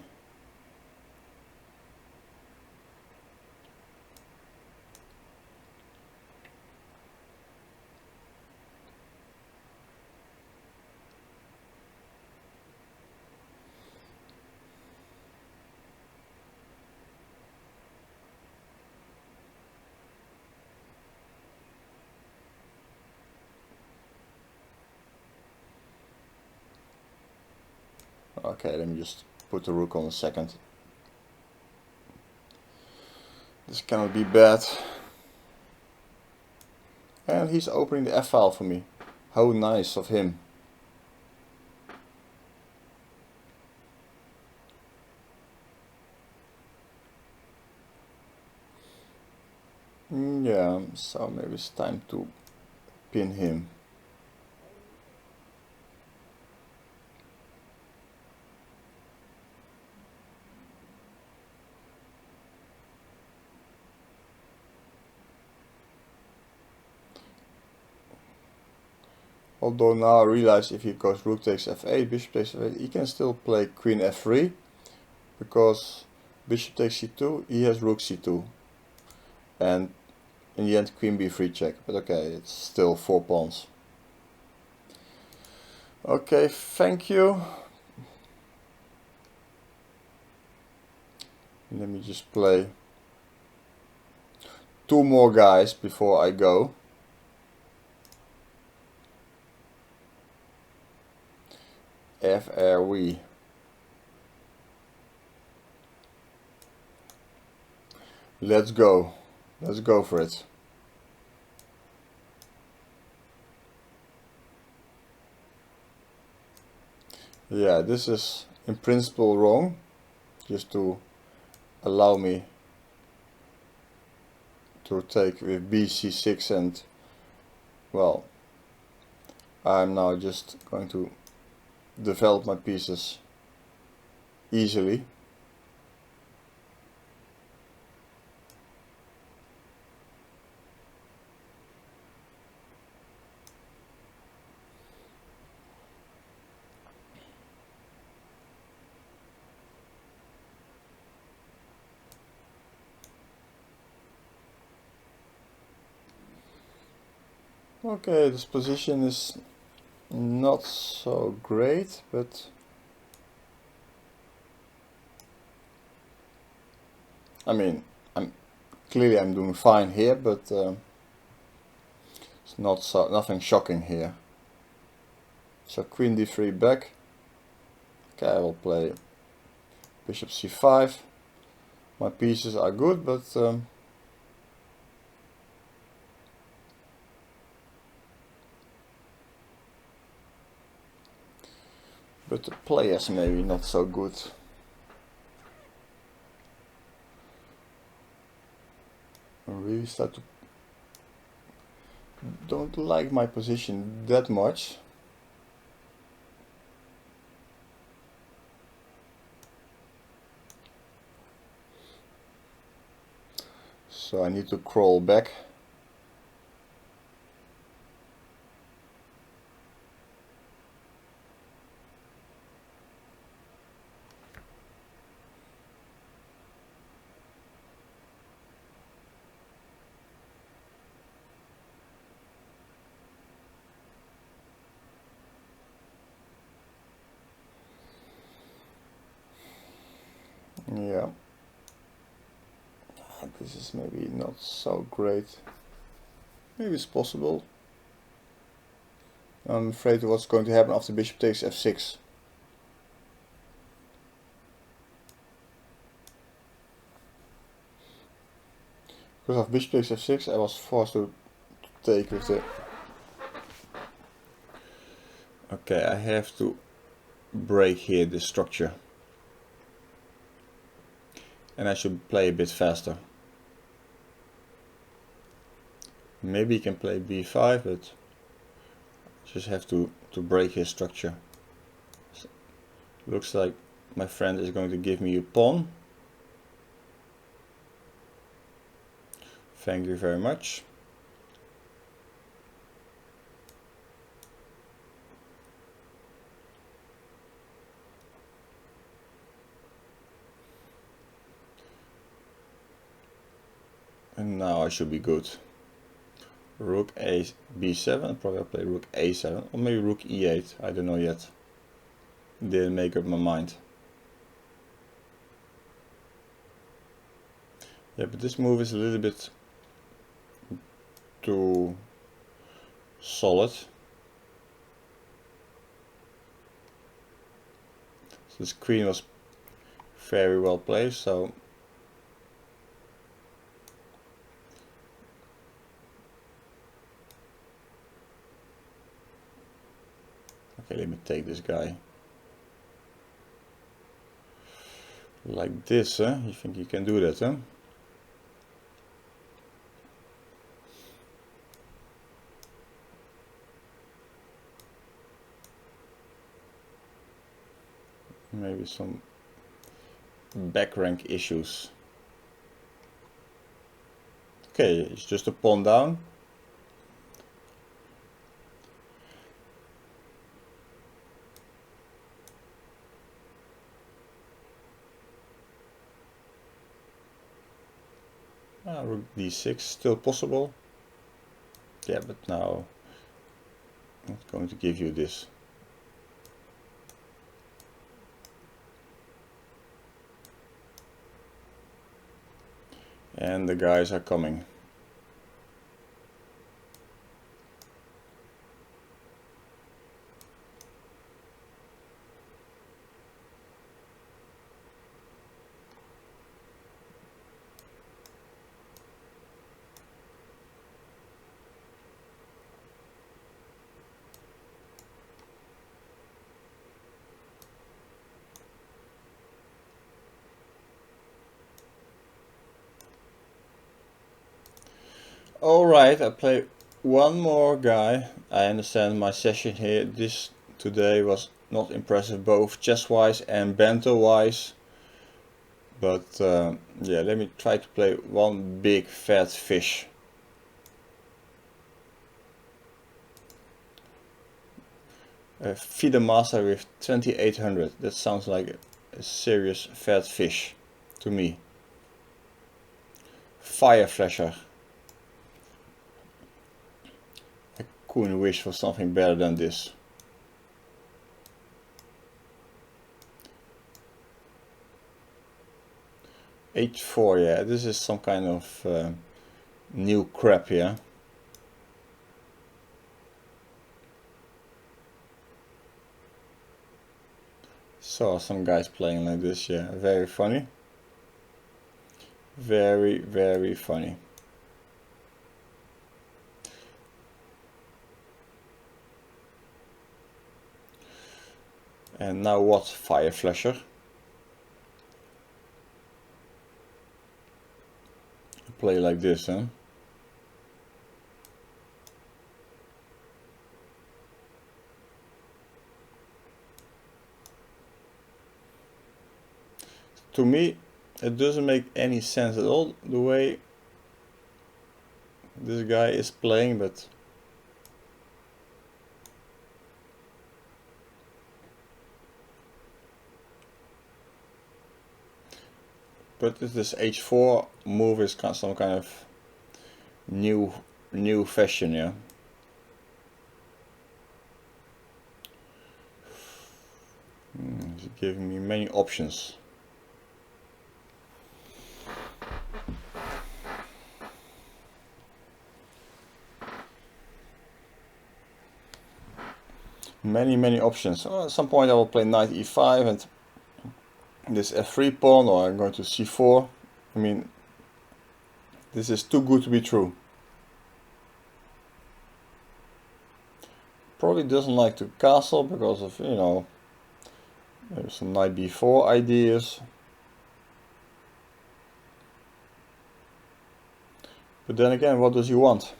Okay, let me just put the rook on a second. This cannot be bad. And he's opening the f-file for me. How nice of him. Yeah, so maybe it's time to pin him. Although now I realize if he goes rook takes f8, bishop takes f8, he can still play queen f3, because bishop takes c2, he has rook c2, and in the end queen b3 check. But okay, it's still 4 pawns. Okay, thank you. Let me just play 2 more guys before I go. FRW. Let's go. Let's go for it. Yeah, this is in principle wrong, just to allow me to take with BC6, and well, I'm now just going to develop my pieces easily. Okay, this position is not so great, but I mean, I'm doing fine here, but it's nothing shocking here. So Queen D3 back. Okay, I will play Bishop C5. My pieces are good, but the players maybe not so good. I really don't like my position that much. So I need to crawl back. Yeah, this is maybe not so great. Maybe it's possible. I'm afraid of what's going to happen after bishop takes f6. Because of bishop takes f6, I was forced to take with the... Okay, I have to break here the structure. And I should play a bit faster. Maybe he can play b5, but just have to break his structure. So, looks like my friend is going to give me a pawn. Thank you very much. And now I should be good. Rook a b7, probably I'll play rook a7, or maybe rook e8, I don't know yet. Didn't make up my mind. Yeah, but this move is a little bit too solid. So this queen was very well placed, so okay, let me take this guy. Like this, huh? You think you can do that, huh? Maybe some back rank issues. Okay, it's just a pawn down. Rook d6 still possible. Yeah, but now I'm not going to give you this. And the guys are coming. Alright, I play one more guy. I understand my session here today was not impressive, both chess wise and banter wise. But yeah, let me try to play one big fat fish. A feeder master with 2800. That sounds like a serious fat fish to me. Fire flasher. I couldn't wish for something better than this. H4, yeah, this is some kind of new crap here. Saw some guys playing like this, yeah, very funny. Very, very funny. And now what, fire flasher? Play like this, huh? To me, it doesn't make any sense at all the way this guy is playing, but this H4 move is some kind of new fashion, yeah. He's giving me many options. Many options. At some point I will play knight e5 and this f3 pawn, or I'm going to c4. I mean, this is too good to be true. Probably doesn't like to castle because of, you know, there's some knight b4 ideas. But then again, what does he want?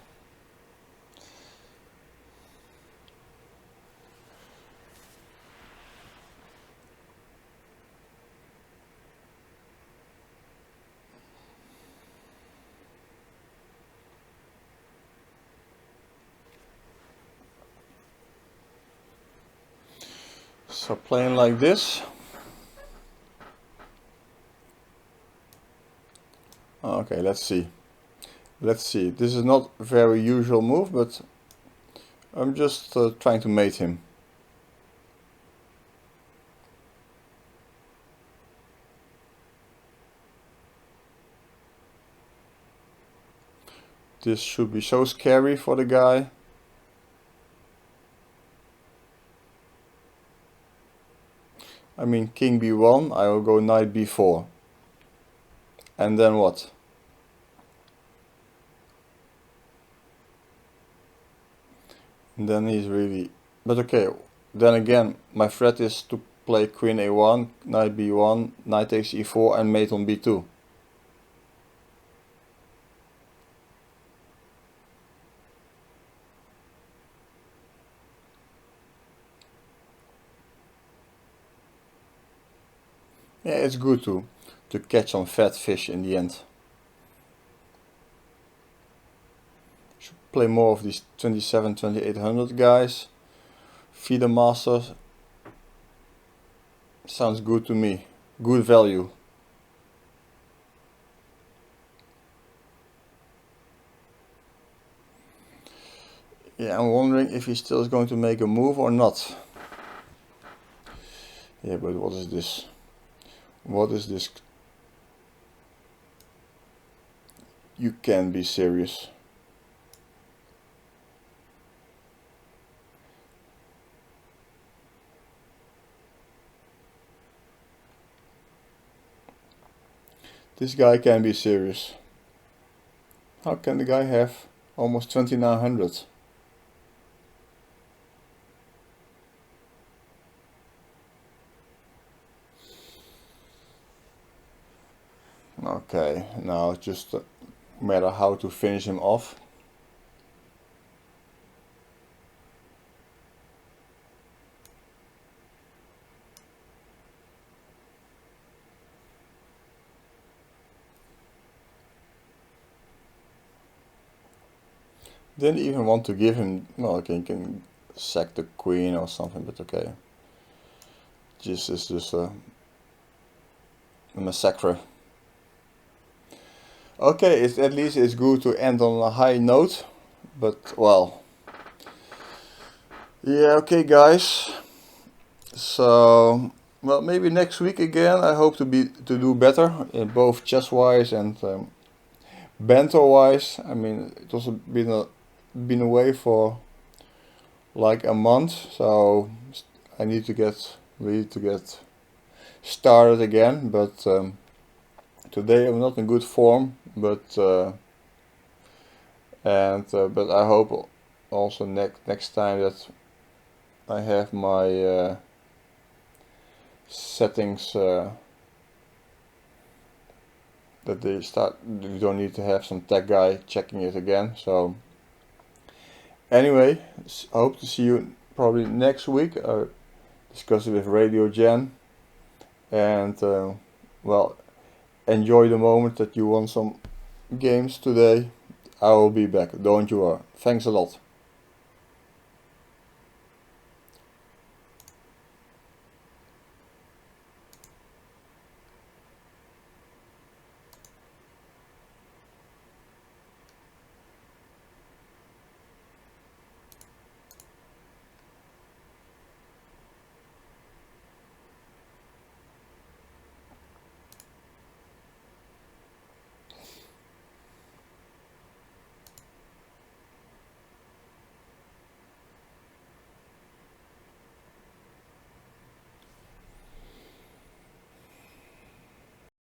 So playing like this. Okay, let's see. Let's see. This is not a very usual move, but I'm just trying to mate him. This should be so scary for the guy. I mean, king b1, I will go knight b4. And then what? And then he's really... But okay, then again, my threat is to play queen a1, knight b1, knight takes e4 and mate on b2. Yeah, it's good to catch some fat fish in the end. Should play more of these 27-2800 guys. Feeder masters. Sounds good to me. Good value. Yeah, I'm wondering if he still is going to make a move or not. Yeah, but what is this? What is this? You can be serious. This guy can be serious. How can the guy have almost 2900? Okay, now it's just a matter how to finish him off. Didn't even want to give him, well, okay, you can sack the queen or something, but okay. This is just a massacre. Okay, at least it's good to end on a high note, but well. Yeah, okay guys. So, well, maybe next week again. I hope to do better in both chess wise and banter wise. I mean, it was been away for like a month, so I need to get started again. But today I'm not in good form. But but I hope also next time that I have my settings that you don't need to have some tech guy checking it again. So anyway, I hope to see you probably next week. Discuss it with Radio Jan, and well, enjoy the moment that you won some games today. I will be back, don't you worry. Thanks a lot.